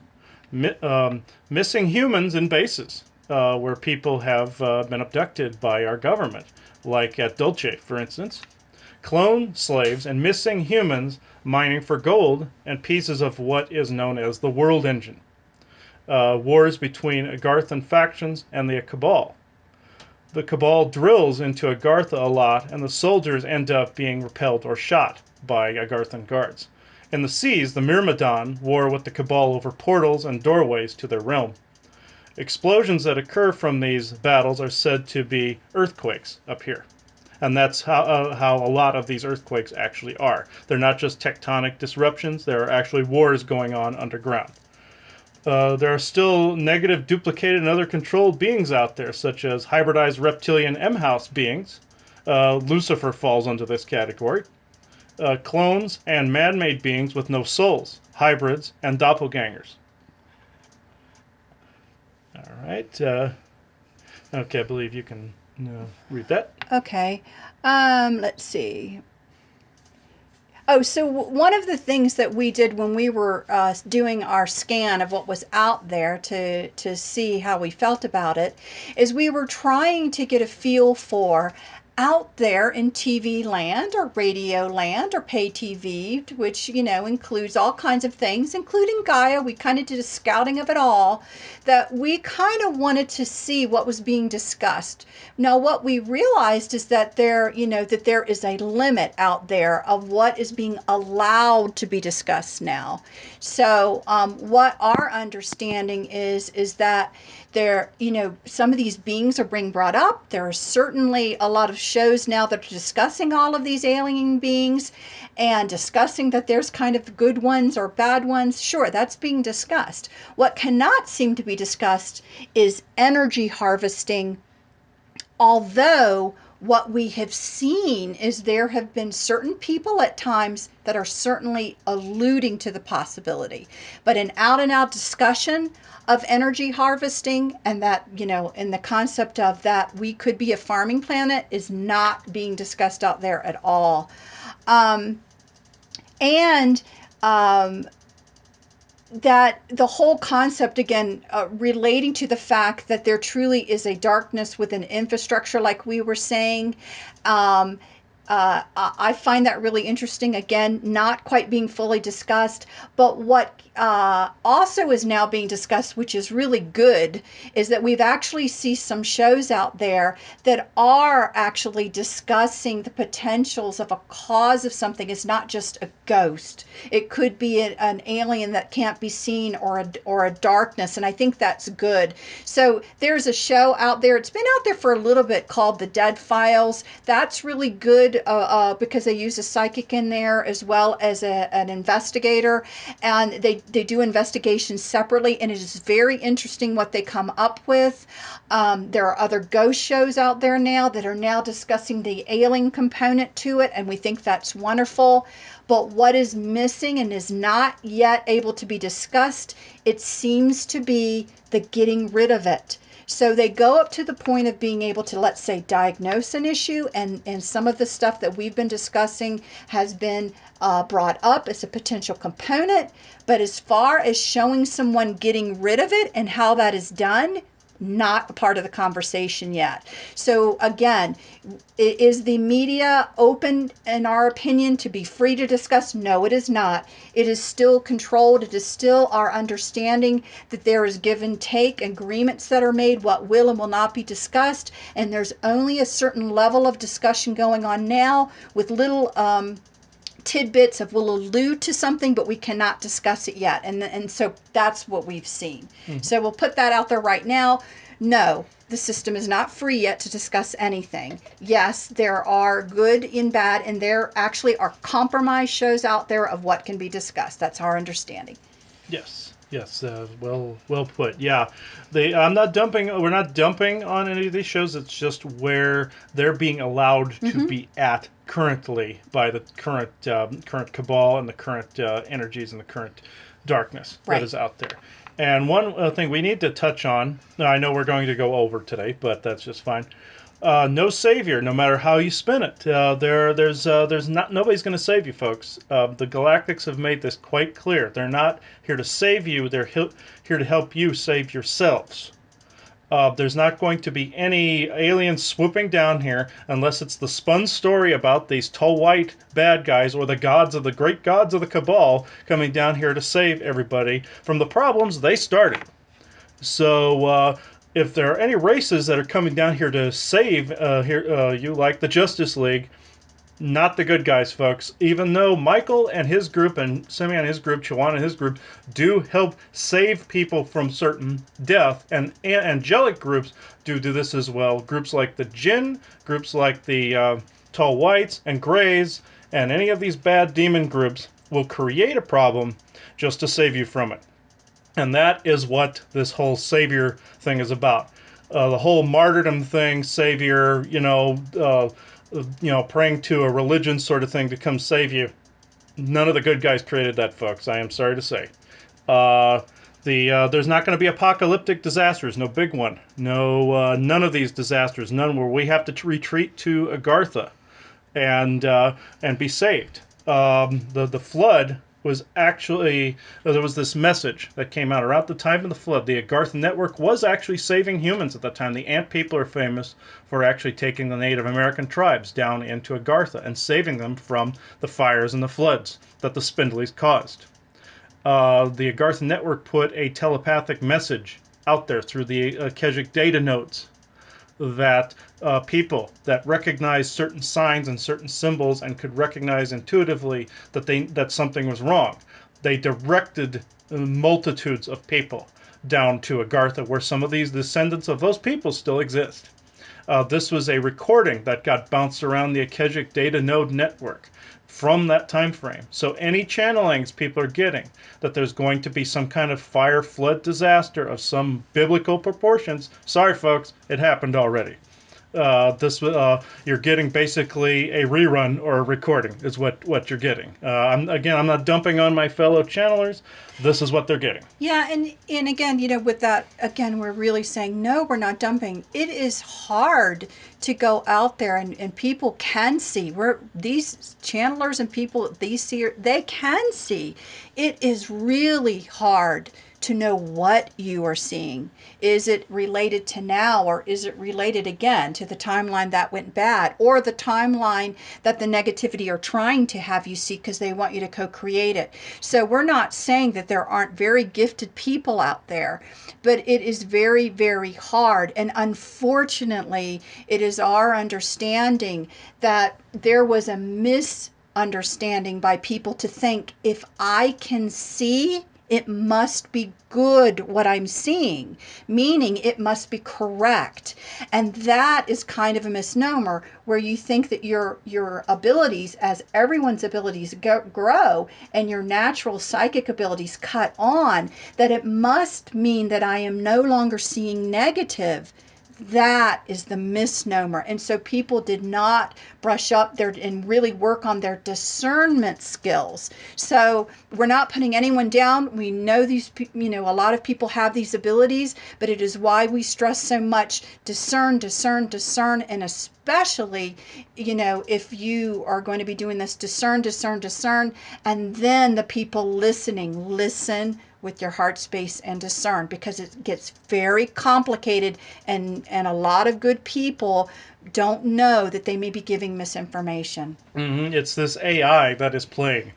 Missing humans in bases where people have been abducted by our government, like at Dulce, for instance. Clone slaves and missing humans mining for gold and pieces of what is known as the World Engine. Wars between Agarthan factions and the Cabal. The Cabal drills into Agartha a lot, and the soldiers end up being repelled or shot by Agarthan guards. In the seas, the Myrmidon war with the Cabal over portals and doorways to their realm. Explosions that occur from these battles are said to be earthquakes up here. And that's how a lot of these earthquakes actually are. They're not just tectonic disruptions, there are actually wars going on underground. There are still negative, duplicated, and other controlled beings out there, such as hybridized reptilian M-House beings. Lucifer falls under this category. Clones and man-made beings with no souls, hybrids, and doppelgangers. All right. Okay, I believe you can read that. Okay. Let's see. Oh, so one of the things that we did when we were doing our scan of what was out there to see how we felt about it is we were trying to get a feel for out there in TV land or radio land or pay TV, which, includes all kinds of things, including Gaia. We kind of did a scouting of it all, that we kind of wanted to see what was being discussed. Now, what we realized is that there is a limit out there of what is being allowed to be discussed now. So what our understanding is that there, some of these beings are being brought up. There are certainly a lot of shows now that are discussing all of these alien beings and discussing that there's kind of good ones or bad ones. Sure, that's being discussed. What cannot seem to be discussed is energy harvesting, although what we have seen is there have been certain people at times that are certainly alluding to the possibility. But an out and out discussion of energy harvesting and that, in the concept of that we could be a farming planet is not being discussed out there at all. That the whole concept, again, relating to the fact that there truly is a darkness with an infrastructure, like we were saying, I find that really interesting. Again, not quite being fully discussed, but what also is now being discussed, which is really good, is that we've actually see some shows out there that are actually discussing the potentials of a cause of something. It's not just a ghost. It could be an alien that can't be seen or a darkness, and I think that's good. So there's a show out there. It's been out there for a little bit called The Dead Files. That's really good. good because they use a psychic in there as well as an investigator, and they do investigations separately, and it is very interesting what they come up with. There are other ghost shows out there now that are now discussing the alien component to it, and we think that's wonderful. But what is missing and is not yet able to be discussed, it seems to be the getting rid of it. So they go up to the point of being able to, let's say, diagnose an issue, and some of the stuff that we've been discussing has been brought up as a potential component. But as far as showing someone getting rid of it and how that is done, not a part of the conversation yet. So again, is the media open, in our opinion, to be free to discuss? No, it is not. It is still controlled. It is still our understanding that there is give and take, agreements that are made, what will and will not be discussed, and there's only a certain level of discussion going on now with little tidbits of will allude to something, but we cannot discuss it yet. And so that's what we've seen. So we'll put that out there right now. No, the system is not free yet to discuss anything. Yes, there are good and bad, and there actually are compromise shows out there of what can be discussed. That's our understanding. Yes. Yes, well put. Yeah, I'm not dumping. We're not dumping on any of these shows. It's just where they're being allowed to be at currently by the current cabal and the current energies and the current darkness that is out there. And one thing we need to touch on. I know we're going to go over today, but that's just fine. No savior, no matter how you spin it. There's not nobody's going to save you, folks. The Galactics have made this quite clear. They're not here to save you. They're here to help you save yourselves. There's not going to be any aliens swooping down here unless it's the spun story about these tall white bad guys or the great gods of the Cabal coming down here to save everybody from the problems they started. So if there are any races that are coming down here to save you, like the Justice League, not the good guys, folks. Even though Michael and his group, and Simeon and his group, Chiwan and his group, do help save people from certain death, and angelic groups do this as well. Groups like the Jinn, groups like the Tall Whites and Greys, and any of these bad demon groups will create a problem just to save you from it. And that is what this whole savior thing is about. The whole martyrdom thing, savior, praying to a religion sort of thing to come save you. None of the good guys created that, folks. I am sorry to say. There's not going to be apocalyptic disasters. No big one. No, none of these disasters. None where we have to retreat to Agartha and be saved. The flood was actually, there was this message that came out around the time of the flood. The Agartha network was actually saving humans at the time. The Ant people are famous for actually taking the Native American tribes down into Agartha and saving them from the fires and the floods that the Spindlies caused. The Agartha network put a telepathic message out there through the Keswick data nodes that people that recognized certain signs and certain symbols and could recognize intuitively that something was wrong, they directed multitudes of people down to Agartha, where some of these descendants of those people still exist. This was a recording that got bounced around the Keswick data node network from that time frame. So any channelings people are getting that there's going to be some kind of fire flood disaster of some biblical proportions, sorry folks, it happened already. You're getting basically a rerun or a recording is what you're getting. I'm not dumping on my fellow channelers. This is what they're getting. Yeah, and again, with that, again, we're really saying, no, we're not dumping. It is hard to go out there and people can see. These channelers and people, they can see. It is really hard to know what you are seeing. Is it related to now, or is it related again to the timeline that went bad, or the timeline that the negativity are trying to have you see because they want you to co-create it? So we're not saying that there aren't very gifted people out there, but it is very, very hard. And unfortunately, it is our understanding that there was a misunderstanding by people to think, if I can see It must be good what I'm seeing, meaning it must be correct. And that is kind of a misnomer where you think that your abilities, as everyone's abilities grow and your natural psychic abilities cut on, that it must mean that I am no longer seeing negative. That is the misnomer. And so people did not brush up their and really work on their discernment skills. So we're not putting anyone down. We know these, a lot of people have these abilities, but it is why we stress so much discern, discern, discern, and especially, if you are going to be doing this, discern, discern, discern, and then the people listening, listen with your heart space and discern, because it gets very complicated, and a lot of good people don't know that they may be giving misinformation. It's this AI that is playing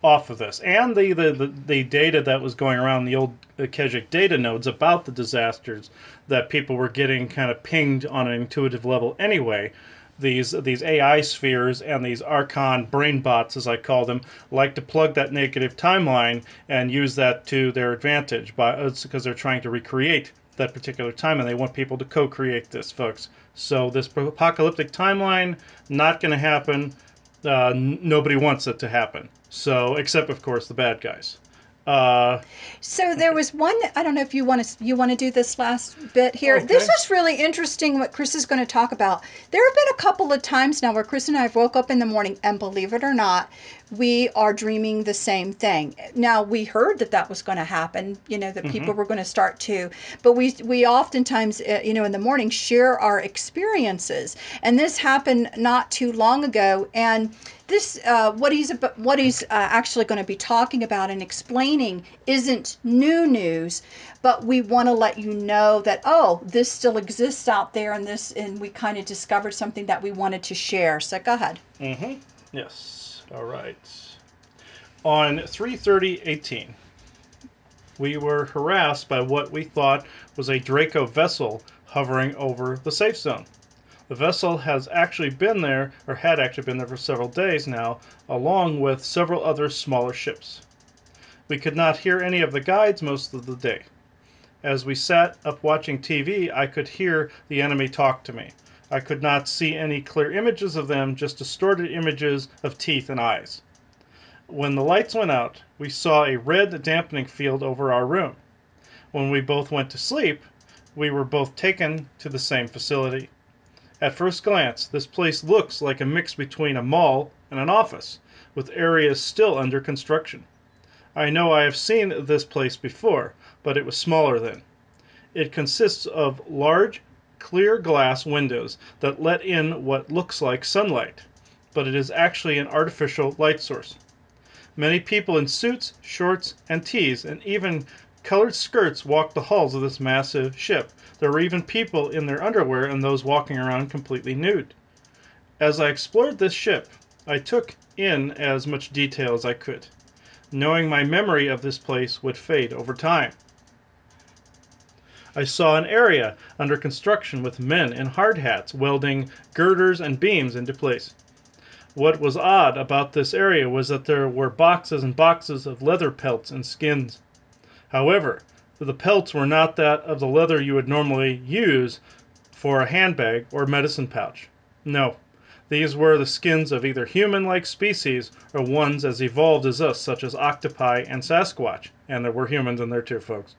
off of this, and the data that was going around the old Keswick data nodes about the disasters that people were getting kind of pinged on an intuitive level anyway. These AI spheres and these Archon brain bots, as I call them, like to plug that negative timeline and use that to their advantage, because they're trying to recreate that particular time, and they want people to co-create this, folks. So this apocalyptic timeline, not going to happen. Nobody wants it to happen. So, except of course the bad guys. Uh, So there was one. I don't know if you want to do this last bit here. This okay. is really interesting. What Chris is going to talk about. There have been a couple of times now where Chris and I have woke up in the morning, and believe it or not, we are dreaming the same thing. Now we heard that was going to happen. That people were going to start to, but we oftentimes, in the morning share our experiences, and this happened not too long ago, and this what he's actually going to be talking about and explaining isn't new news, but we want to let you know that, oh, this still exists out there, and we kind of discovered something that we wanted to share. So go ahead. Yes. All right. On 3/30/18, we were harassed by what we thought was a Draco vessel hovering over the safe zone. The vessel has actually been there, or had actually been there for several days now, along with several other smaller ships. We could not hear any of the guides most of the day. As we sat up watching TV, I could hear the enemy talk to me. I could not see any clear images of them, just distorted images of teeth and eyes. When the lights went out, we saw a red dampening field over our room. When we both went to sleep, we were both taken to the same facility. At first glance, this place looks like a mix between a mall and an office, with areas still under construction. I know I have seen this place before, but it was smaller then. It consists of large, clear glass windows that let in what looks like sunlight, but it is actually an artificial light source. Many people in suits, shorts, and tees, and even colored skirts walk the halls of this massive ship. There were even people in their underwear and those walking around completely nude. As I explored this ship, I took in as much detail as I could, knowing my memory of this place would fade over time. I saw an area under construction with men in hard hats welding girders and beams into place. What was odd about this area was that there were boxes and boxes of leather pelts and skins. However, the pelts were not that of the leather you would normally use for a handbag or medicine pouch. No, these were the skins of either human-like species or ones as evolved as us, such as octopi and Sasquatch. And there were humans in there too, folks.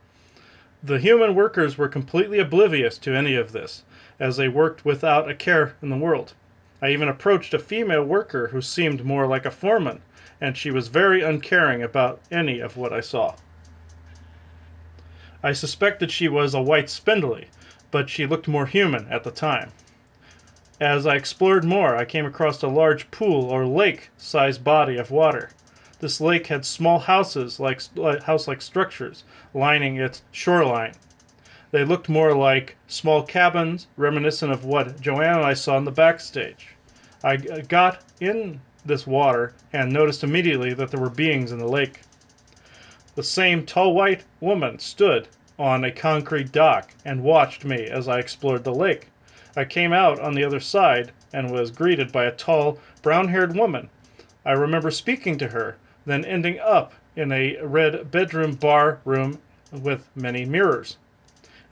The human workers were completely oblivious to any of this, as they worked without a care in the world. I even approached a female worker who seemed more like a foreman, and she was very uncaring about any of what I saw. I suspected she was a white spindly, but she looked more human at the time. As I explored more, I came across a large pool or lake-sized body of water. This lake had small house-like structures lining its shoreline. They looked more like small cabins, reminiscent of what Joanne and I saw in the backstage. I got in this water and noticed immediately that there were beings in the lake. The same tall white woman stood on a concrete dock and watched me as I explored the lake. I came out on the other side and was greeted by a tall, brown-haired woman. I remember speaking to her, then ending up in a red bedroom bar room with many mirrors.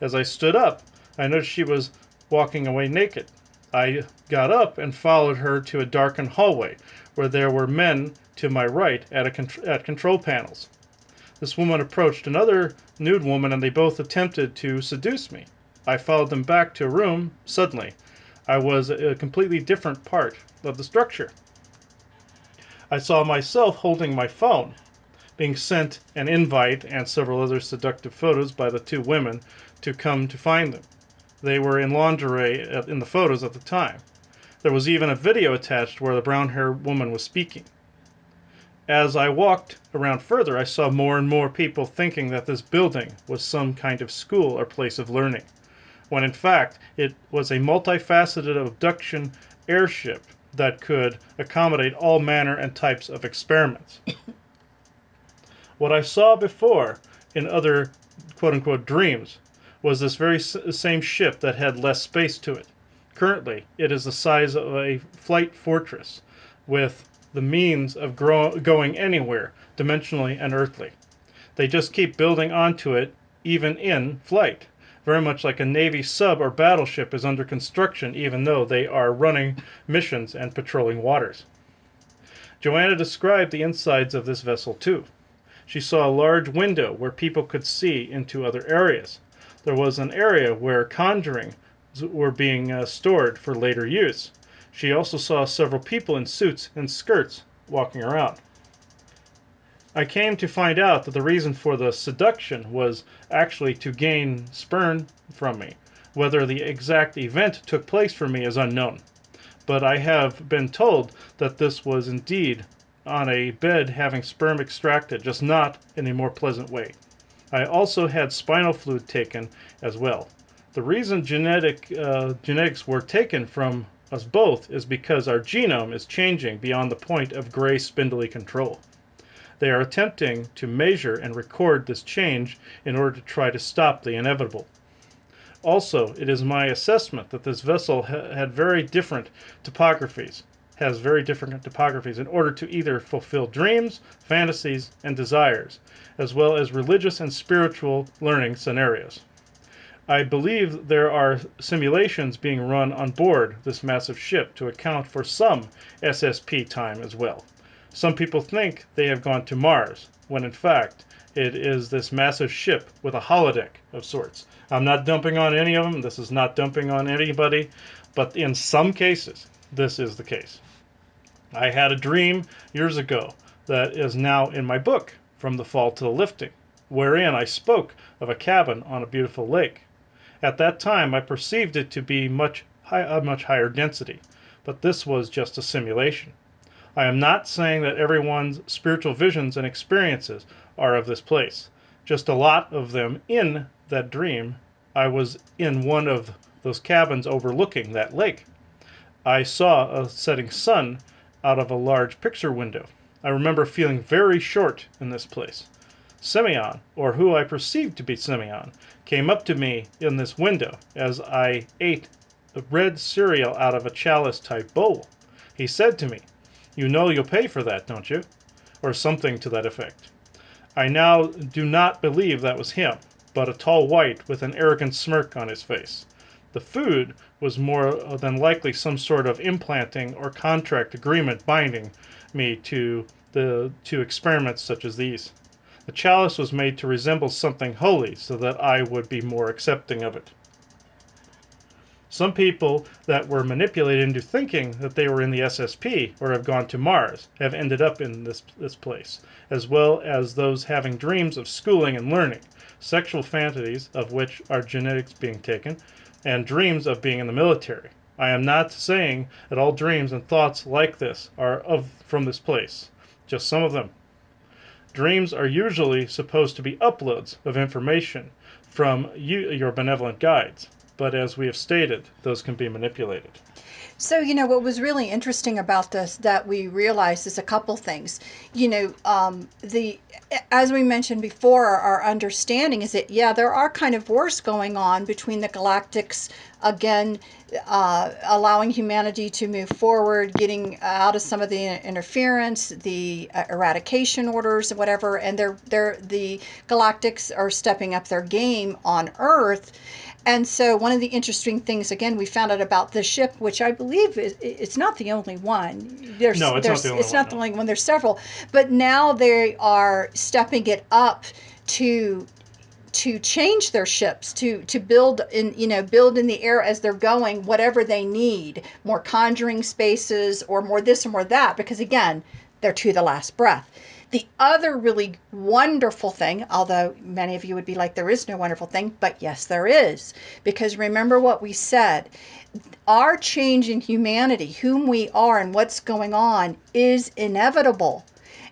As I stood up, I noticed she was walking away naked. I got up and followed her to a darkened hallway where there were men to my right at control panels. This woman approached another nude woman and they both attempted to seduce me. I followed them back to a room. Suddenly, I was a completely different part of the structure. I saw myself holding my phone, being sent an invite and several other seductive photos by the two women to come to find them. They were in lingerie in the photos at the time. There was even a video attached where the brown-haired woman was speaking. As I walked around further, I saw more and more people thinking that this building was some kind of school or place of learning, when in fact it was a multifaceted abduction airship that could accommodate all manner and types of experiments. What I saw before in other quote-unquote dreams was this very same ship that had less space to it. Currently, it is the size of a flight fortress with the means of going anywhere, dimensionally and earthly. They just keep building onto it, even in flight. Very much like a Navy sub or battleship is under construction, even though they are running missions and patrolling waters. Joanna described the insides of this vessel too. She saw a large window where people could see into other areas. There was an area where conjuring were being stored for later use. She also saw several people in suits and skirts walking around. I came to find out that the reason for the seduction was actually to gain sperm from me. Whether the exact event took place for me is unknown, but I have been told that this was indeed on a bed having sperm extracted, just not in a more pleasant way. I also had spinal fluid taken as well. The reason genetics were taken from us both is because our genome is changing beyond the point of gray spindly control. They are attempting to measure and record this change in order to try to stop the inevitable. Also, it is my assessment that this vessel has very different topographies in order to either fulfill dreams, fantasies, and desires, as well as religious and spiritual learning scenarios. I believe there are simulations being run on board this massive ship to account for some SSP time as well. Some people think they have gone to Mars, when in fact it is this massive ship with a holodeck of sorts. I'm not dumping on any of them. This is not dumping on anybody. But in some cases, this is the case. I had a dream years ago that is now in my book, From the Fall to the Lifting, wherein I spoke of a cabin on a beautiful lake. At that time, I perceived it to be a much higher density, but this was just a simulation. I am not saying that everyone's spiritual visions and experiences are of this place. Just a lot of them in that dream. I was in one of those cabins overlooking that lake. I saw a setting sun out of a large picture window. I remember feeling very short in this place. Simeon, or who I perceived to be Simeon, came up to me in this window as I ate the red cereal out of a chalice-type bowl. He said to me, "You know you'll pay for that, don't you?" Or something to that effect. I now do not believe that was him, but a tall white with an arrogant smirk on his face. The food was more than likely some sort of implanting or contract agreement binding me to experiments such as these. The chalice was made to resemble something holy so that I would be more accepting of it. Some people that were manipulated into thinking that they were in the SSP or have gone to Mars have ended up in this place, as well as those having dreams of schooling and learning, sexual fantasies of which are genetics being taken, and dreams of being in the military. I am not saying that all dreams and thoughts like this are from this place, just some of them. Dreams are usually supposed to be uploads of information from your benevolent guides. but as we have stated, those can be manipulated. So, what was really interesting about this that we realized is a couple things. As we mentioned before, our understanding is that, yeah, there are kind of wars going on between the galactics, again, allowing humanity to move forward, getting out of some of the interference, the eradication orders, whatever, and the galactics are stepping up their game on Earth. And so one of the interesting things, again, we found out about this ship, which I believe it's not the only one. No, it's not the only It's one. not the only one. There's several, but now they are stepping it up to change their ships to build in the air as they're going, whatever they need, more conjuring spaces or more this or more that, because again, they're to the last breath. The other really wonderful thing, although many of you would be like, there is no wonderful thing, but yes, there is. Because remember what we said, our change in humanity, whom we are and what's going on, is inevitable.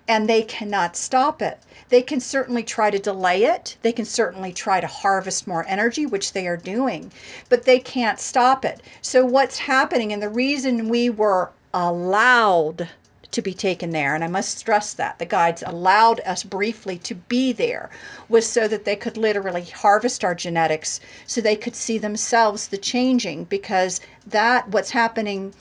And they cannot stop it. They can certainly try to delay it. They can certainly try to harvest more energy, which they are doing, but they can't stop it. So what's happening, and the reason we were allowed to be taken there, and I must stress that the guides allowed us briefly to be there, was so that they could literally harvest our genetics, so they could see themselves the changing, because that what's happening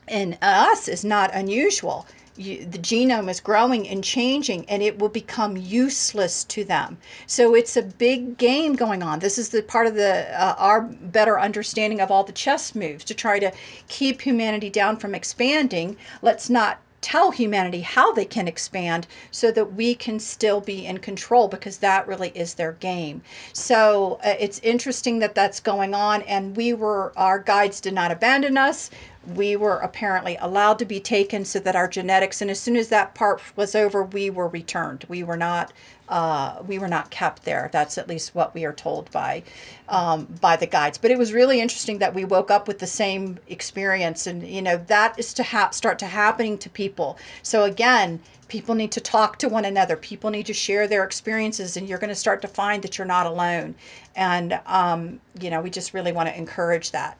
in us is not unusual. The genome is growing and changing, and it will become useless to them. So it's a big game going on. This is the part of the our better understanding of all the chess moves to try to keep humanity down from expanding. Let's not tell humanity how they can expand so that we can still be in control, because that really is their game. So it's interesting that that's going on, and our guides did not abandon us. We were apparently allowed to be taken so that our genetics, and as soon as that part was over, we were returned. We were not kept there. That's at least what we are told by the guides. But it was really interesting that we woke up with the same experience, and that is to start to happening to people. So again, people need to talk to one another. People need to share their experiences, and you're going to start to find that you're not alone. And we just really want to encourage that.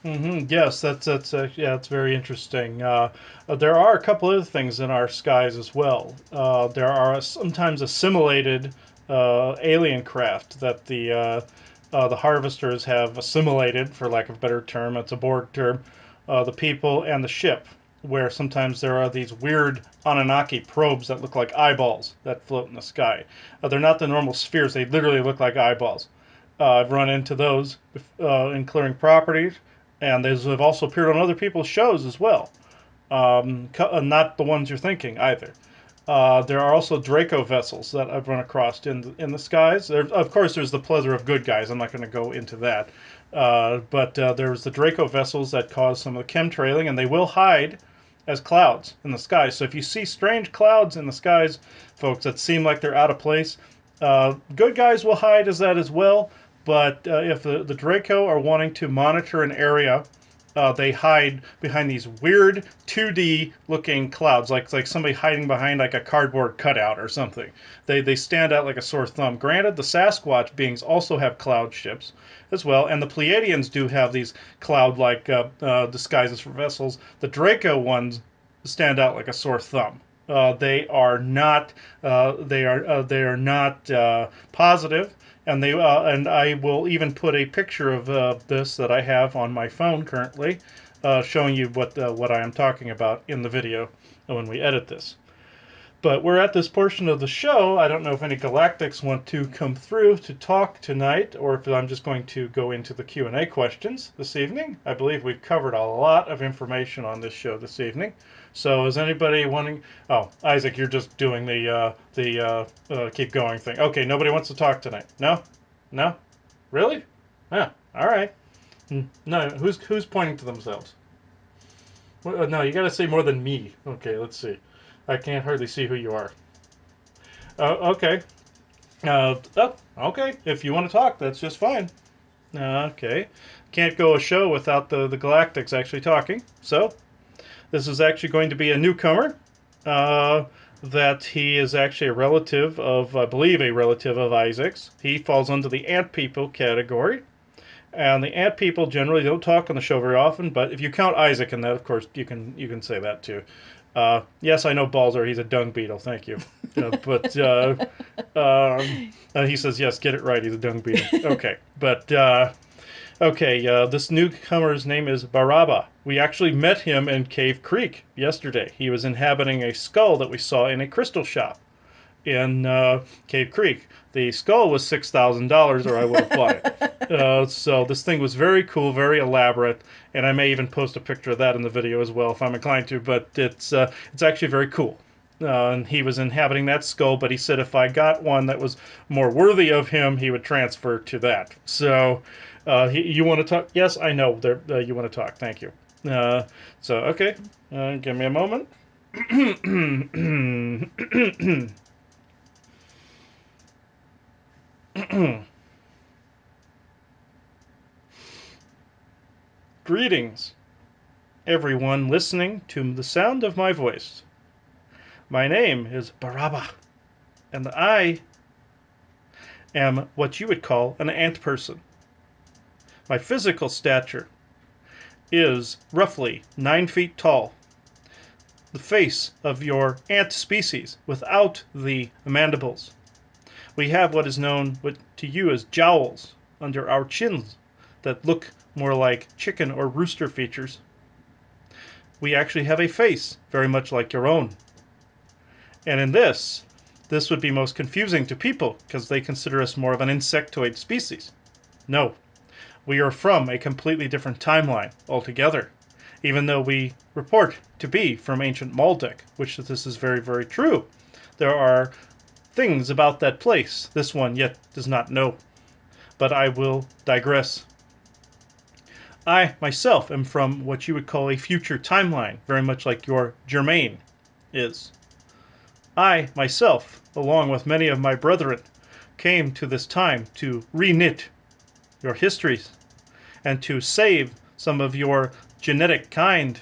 Yes, yeah, it's very interesting. There are a couple other things in our skies as well. There are sometimes assimilated alien craft that the harvesters have assimilated, for lack of a better term. It's a Borg term. The people and the ship, where sometimes there are these weird Anunnaki probes that look like eyeballs that float in the sky. They're not the normal spheres; they literally look like eyeballs. I've run into those in clearing properties, and those have also appeared on other people's shows as well. Not the ones you're thinking either. There are also Draco vessels that I've run across in the skies. Of course, there's the plethora of good guys. I'm not going to go into that. But there's the Draco vessels that cause some of the chemtrailing, and they will hide as clouds in the sky. So if you see strange clouds in the skies, folks, that seem like they're out of place, good guys will hide as that as well. But if the Draco are wanting to monitor an area, they hide behind these weird 2D looking clouds, like somebody hiding behind like a cardboard cutout or something. They stand out like a sore thumb. Granted, the Sasquatch beings also have cloud ships as well, and the Pleiadians do have these cloud-like disguises for vessels. The Draco ones stand out like a sore thumb. They are not. They are not positive, and I will even put a picture of this that I have on my phone currently, showing you what I am talking about in the video when we edit this. But we're at this portion of the show. I don't know if any Galactics want to come through to talk tonight, or if I'm just going to go into the Q&A questions this evening. I believe we've covered a lot of information on this show this evening. So is anybody wanting... Oh, Isaac, you're just doing the keep going thing. Okay, nobody wants to talk tonight. No? No? Really? Yeah, all right. No, who's pointing to themselves? Well, no, you got to say more than me. Okay, let's see. I can't hardly see who you are. Okay. Okay. If you want to talk, that's just fine. Okay. Can't go a show without the Galactics actually talking. So, this is actually going to be a newcomer. That he is actually a relative of, I believe, a relative of Isaac's. He falls under the Ant People category. And the ant people generally don't talk on the show very often, but if you count Isaac in that, of course, you can say that too. Yes, I know Balzer. He's a dung beetle. Thank you. But he says yes. Get it right. He's a dung beetle. Okay, but okay. This newcomer's name is Baraba. We actually met him in Cave Creek yesterday. He was inhabiting a skull that we saw in a crystal shop in Cave Creek. The skull was $6,000, or I would have bought it. So this thing was very cool, very elaborate, and I may even post a picture of that in the video as well if I'm inclined to. But it's actually very cool. And he was inhabiting that skull, but he said if I got one that was more worthy of him, he would transfer to that. So you want to talk? Yes, I know. You want to talk. Thank you. So okay, give me a moment. Greetings, everyone listening to the sound of my voice. My name is Baraba, and I am what you would call an ant person. My physical stature is roughly 9 feet tall. The face of your ant species without the mandibles. We have what is known to you as jowls under our chins that look more like chicken or rooster features. We actually have a face very much like your own. And in this would be most confusing to people because they consider us more of an insectoid species. No, we are from a completely different timeline altogether, even though we report to be from ancient Maldek, which this is very, very true. There are things about that place this one yet does not know, but I will digress. I myself am from what you would call a future timeline, very much like your Germain is. I myself, along with many of my brethren, came to this time to re-knit your histories and to save some of your genetic kind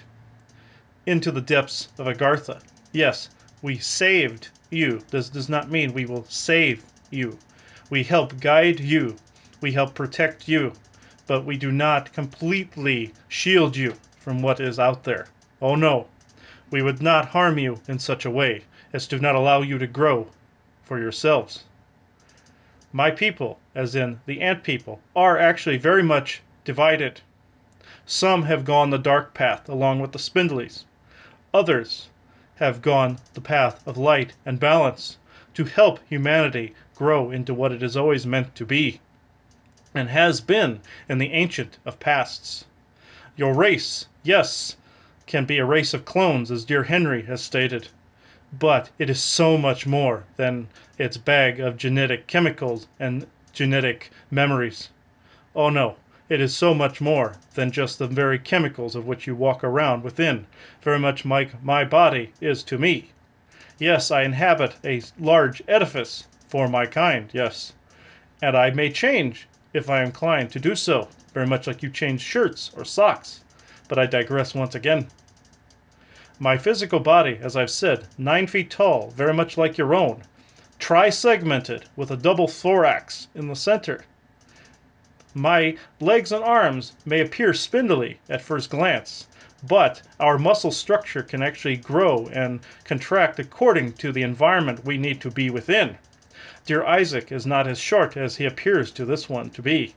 into the depths of Agartha. Yes, we saved you. This does not mean we will save you. We help guide you. We help protect you. But we do not completely shield you from what is out there. Oh no, we would not harm you in such a way as to not allow you to grow for yourselves. My people, as in the ant people, are actually very much divided. Some have gone the dark path along with the spindlies. Others have gone the path of light and balance to help humanity grow into what it is always meant to be and has been in the ancient of pasts. Your race, yes, can be a race of clones, as dear Henry has stated, but it is so much more than its bag of genetic chemicals and genetic memories. Oh no, it is so much more than just the very chemicals of which you walk around within, very much like my body is to me. Yes, I inhabit a large edifice for my kind, yes, and I may change if I am inclined to do so, very much like you change shirts or socks, but I digress once again. My physical body, as I've said, 9 feet tall, very much like your own, tri-segmented with a double thorax in the center. My legs and arms may appear spindly at first glance, but our muscle structure can actually grow and contract according to the environment we need to be within. Dear Isaac is not as short as he appears to this one to be.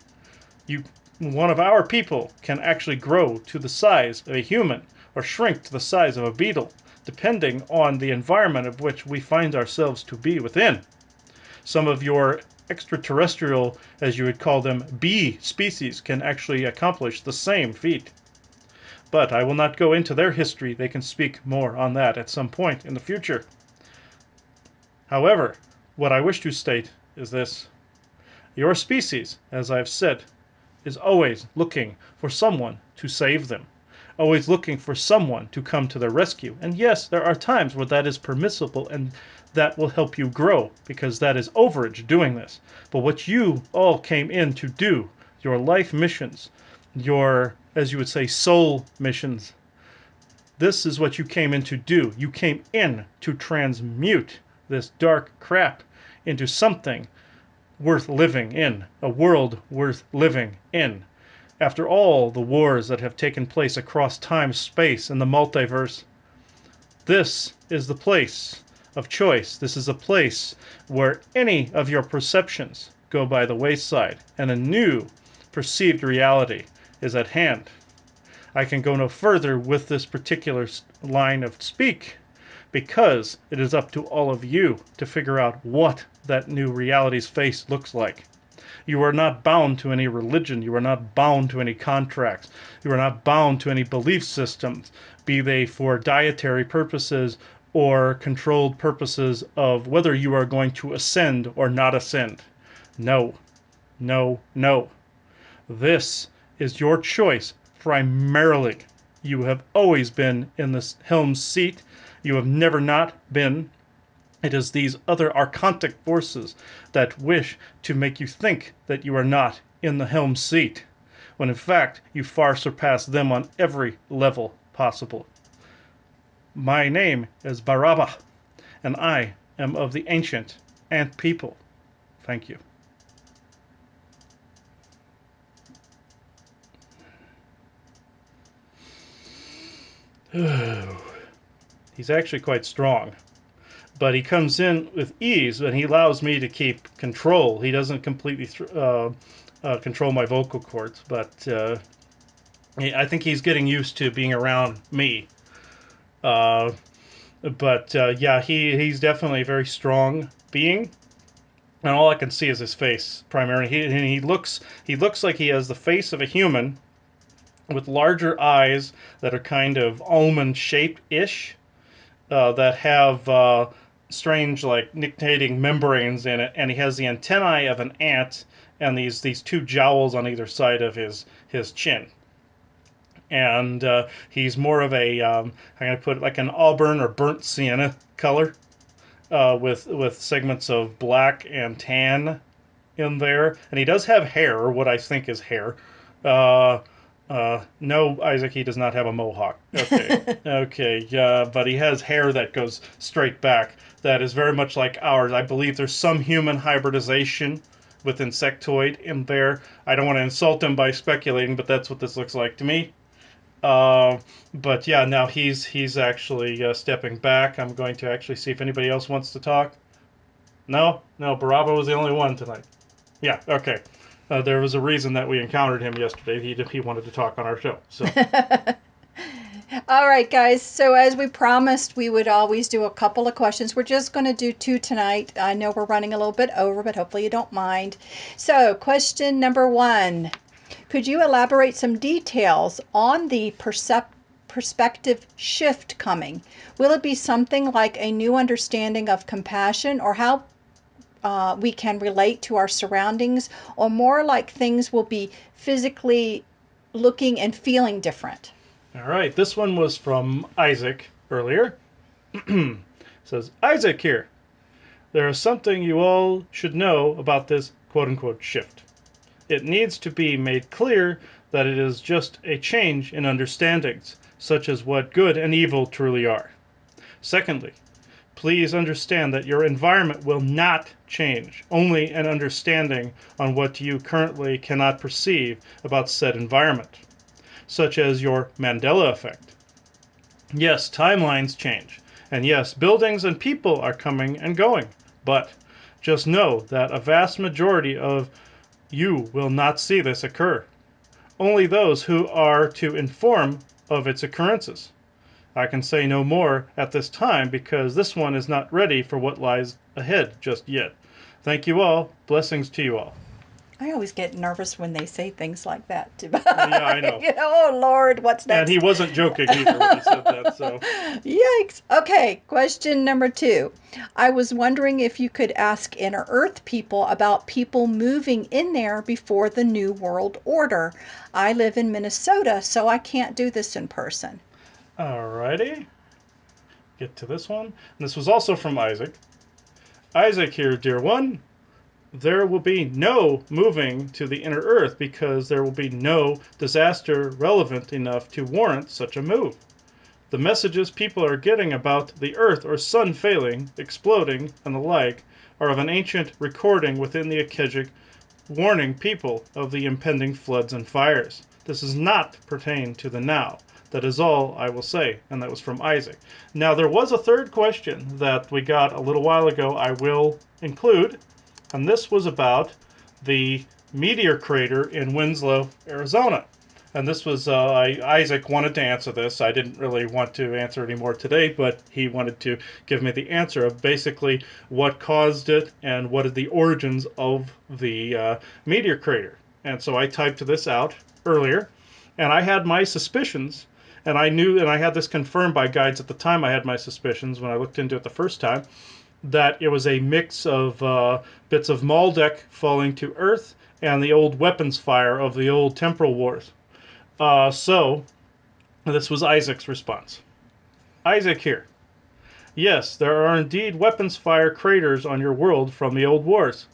One of our people can actually grow to the size of a human or shrink to the size of a beetle, depending on the environment of which we find ourselves to be within. Some of your extraterrestrial, as you would call them, bee species can actually accomplish the same feat. But I will not go into their history. They can speak more on that at some point in the future. However, what I wish to state is this. Your species, as I've said, is always looking for someone to save them. Always looking for someone to come to their rescue. And yes, there are times where that is permissible and that will help you grow, because that is overage doing this. But what you all came in to do, your life missions, your, as you would say, soul missions, this is what you came in to do. You came in to transmute this dark crap into something worth living in, a world worth living in. After all the wars that have taken place across time, space, and the multiverse, this is the place of choice. This is a place where any of your perceptions go by the wayside and a new perceived reality is at hand. I can go no further with this particular line of speak because it is up to all of you to figure out what that new reality's face looks like. You are not bound to any religion. You are not bound to any contracts. You are not bound to any belief systems, be they for dietary purposes or controlled purposes of whether you are going to ascend or not ascend. No, no, no. This is your choice primarily. You have always been in this helm's seat. You have never not been. It is these other archontic forces that wish to make you think that you are not in the helm's seat, when in fact you far surpass them on every level possible. My name is Baraba, and I am of the ancient Ant people. Thank you. He's actually quite strong, but he comes in with ease and he allows me to keep control. He doesn't completely control my vocal cords, but I think he's getting used to being around me. Yeah, he's definitely a very strong being, and all I can see is his face primarily. He looks like he has the face of a human, with larger eyes that are kind of almond shaped ish, that have strange like nictitating membranes in it, and he has the antennae of an ant and these two jowls on either side of his chin. And he's more of a I'm going to put it like an auburn or burnt sienna color, with segments of black and tan in there. And he does have hair, or what I think is hair. No, Isaac, he does not have a mohawk. Okay. Okay, but he has hair that goes straight back. That is very much like ours. I believe there's some human hybridization with insectoid in there. I don't want to insult him by speculating, but that's what this looks like to me. But yeah, now he's actually stepping back. I'm going to actually see if anybody else wants to talk. No, Baraba was the only one tonight. Yeah, okay. There was a reason that we encountered him yesterday. He wanted to talk on our show. So. All right, guys. So as we promised, we would always do a couple of questions. We're just going to do 2 tonight. I know we're running a little bit over, but hopefully you don't mind. So question number 1. Could you elaborate some details on the perspective shift coming? Will it be something like a new understanding of compassion, or how we can relate to our surroundings, or more like things will be physically looking and feeling different? All right, this one was from Isaac earlier. It says, Isaac here. There is something you all should know about this quote-unquote shift. It needs to be made clear that it is just a change in understandings, such as what good and evil truly are. Secondly, please understand that your environment will not change, only an understanding on what you currently cannot perceive about said environment, such as your Mandela effect. Yes, timelines change, and yes, buildings and people are coming and going, but just know that a vast majority of you will not see this occur. Only those who are to inform of its occurrences. I can say no more at this time because this one is not ready for what lies ahead just yet. Thank you all. Blessings to you all. I always get nervous when they say things like that. Yeah, I know. Oh, Lord, what's next? And he wasn't joking either when he said that. So. Yikes. Okay, question number 2. I was wondering if you could ask Inner Earth people about people moving in there before the New World Order. I live in Minnesota, so I can't do this in person. Alrighty. Get to this one. And this was also from Isaac. Isaac here, dear one. There will be no moving to the Inner Earth because there will be no disaster relevant enough to warrant such a move. The messages people are getting about the Earth or Sun failing, exploding, and the like are of an ancient recording within the Akashic warning people of the impending floods and fires. This does not pertain to the now. That is all I will say. And that was from Isaac. Now, there was a third question that we got a little while ago I will include, and this was about the meteor crater in Winslow, Arizona. And this was, Isaac wanted to answer this. I didn't really want to answer anymore today, but he wanted to give me the answer of basically what caused it and what are the origins of the meteor crater. And so I typed this out earlier, and I had my suspicions, and I knew, and I had this confirmed by guides at the time. I had my suspicions when I looked into it the first time, that it was a mix of bits of Maldek falling to Earth and the old weapons fire of the old temporal wars. So, this was Isaac's response. Isaac here. Yes, there are indeed weapons fire craters on your world from the old wars.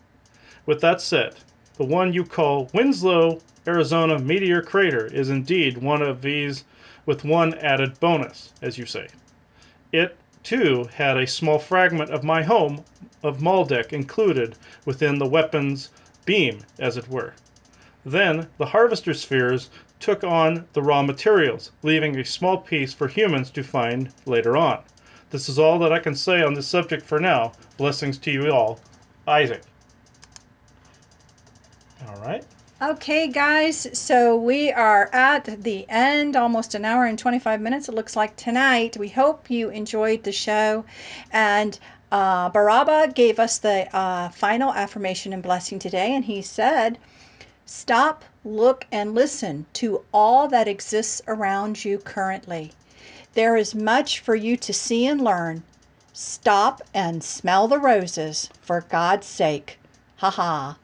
With that said, the one you call Winslow, Arizona Meteor Crater is indeed one of these, with one added bonus, as you say. It, too, had a small fragment of my home of Maldek included within the weapons beam, as it were. Then, the harvester spheres took on the raw materials, leaving a small piece for humans to find later on. This is all that I can say on this subject for now. Blessings to you all. Isaac. All right. Okay, guys, so we are at the end, almost an hour and 25 minutes, it looks like tonight. We hope you enjoyed the show. And Baraba gave us the final affirmation and blessing today, and he said, stop, look, and listen to all that exists around you currently. There is much for you to see and learn. Stop and smell the roses, for God's sake. Ha ha.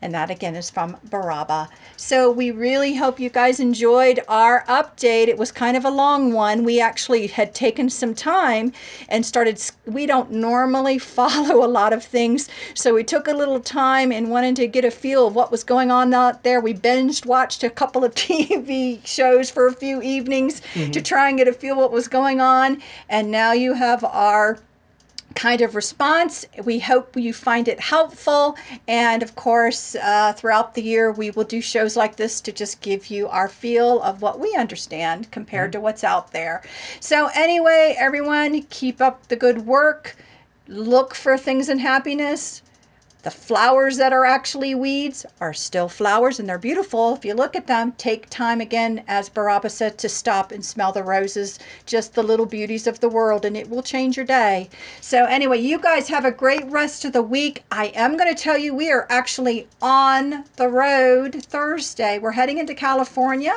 And that again is from Baraba. So we really hope you guys enjoyed our update. It was kind of a long one. We actually had taken some time and started, we don't normally follow a lot of things. So we took a little time and wanted to get a feel of what was going on out there. We binged watched a couple of TV shows for a few evenings to try and get a feel what was going on. And now you have our kind of response. We hope you find it helpful, and of course throughout the year we will do shows like this to just give you our feel of what we understand compared to what's out there. So anyway, everyone, keep up the good work, look for things in happiness. The flowers that are actually weeds are still flowers, and they're beautiful if you look at them. Take time again, as Baraba said, to stop and smell the roses, just the little beauties of the world, and it will change your day. So anyway, you guys have a great rest of the week. I am going to tell you we are actually on the road Thursday. We're heading into California.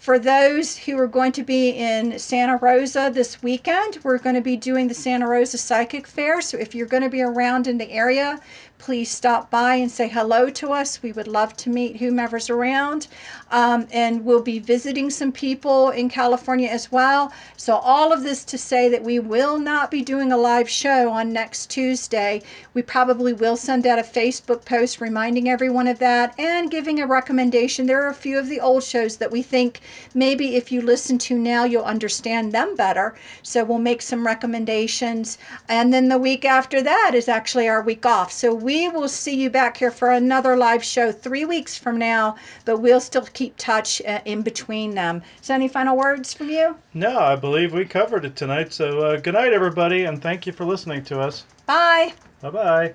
For those who are going to be in Santa Rosa this weekend, we're going to be doing the Santa Rosa Psychic Fair. So if you're going to be around in the area, please stop by and say hello to us. We would love to meet whomever's around. And we'll be visiting some people in California as well. So all of this to say that we will not be doing a live show on next Tuesday. We probably will send out a Facebook post reminding everyone of that and giving a recommendation. There are a few of the old shows that we think maybe if you listen to now, you'll understand them better. So we'll make some recommendations. And then the week after that is actually our week off. So we will see you back here for another live show 3 weeks from now, but we'll still keep touch in between them. So any final words from you? No, I believe we covered it tonight. So good night, everybody, and thank you for listening to us. Bye. Bye-bye.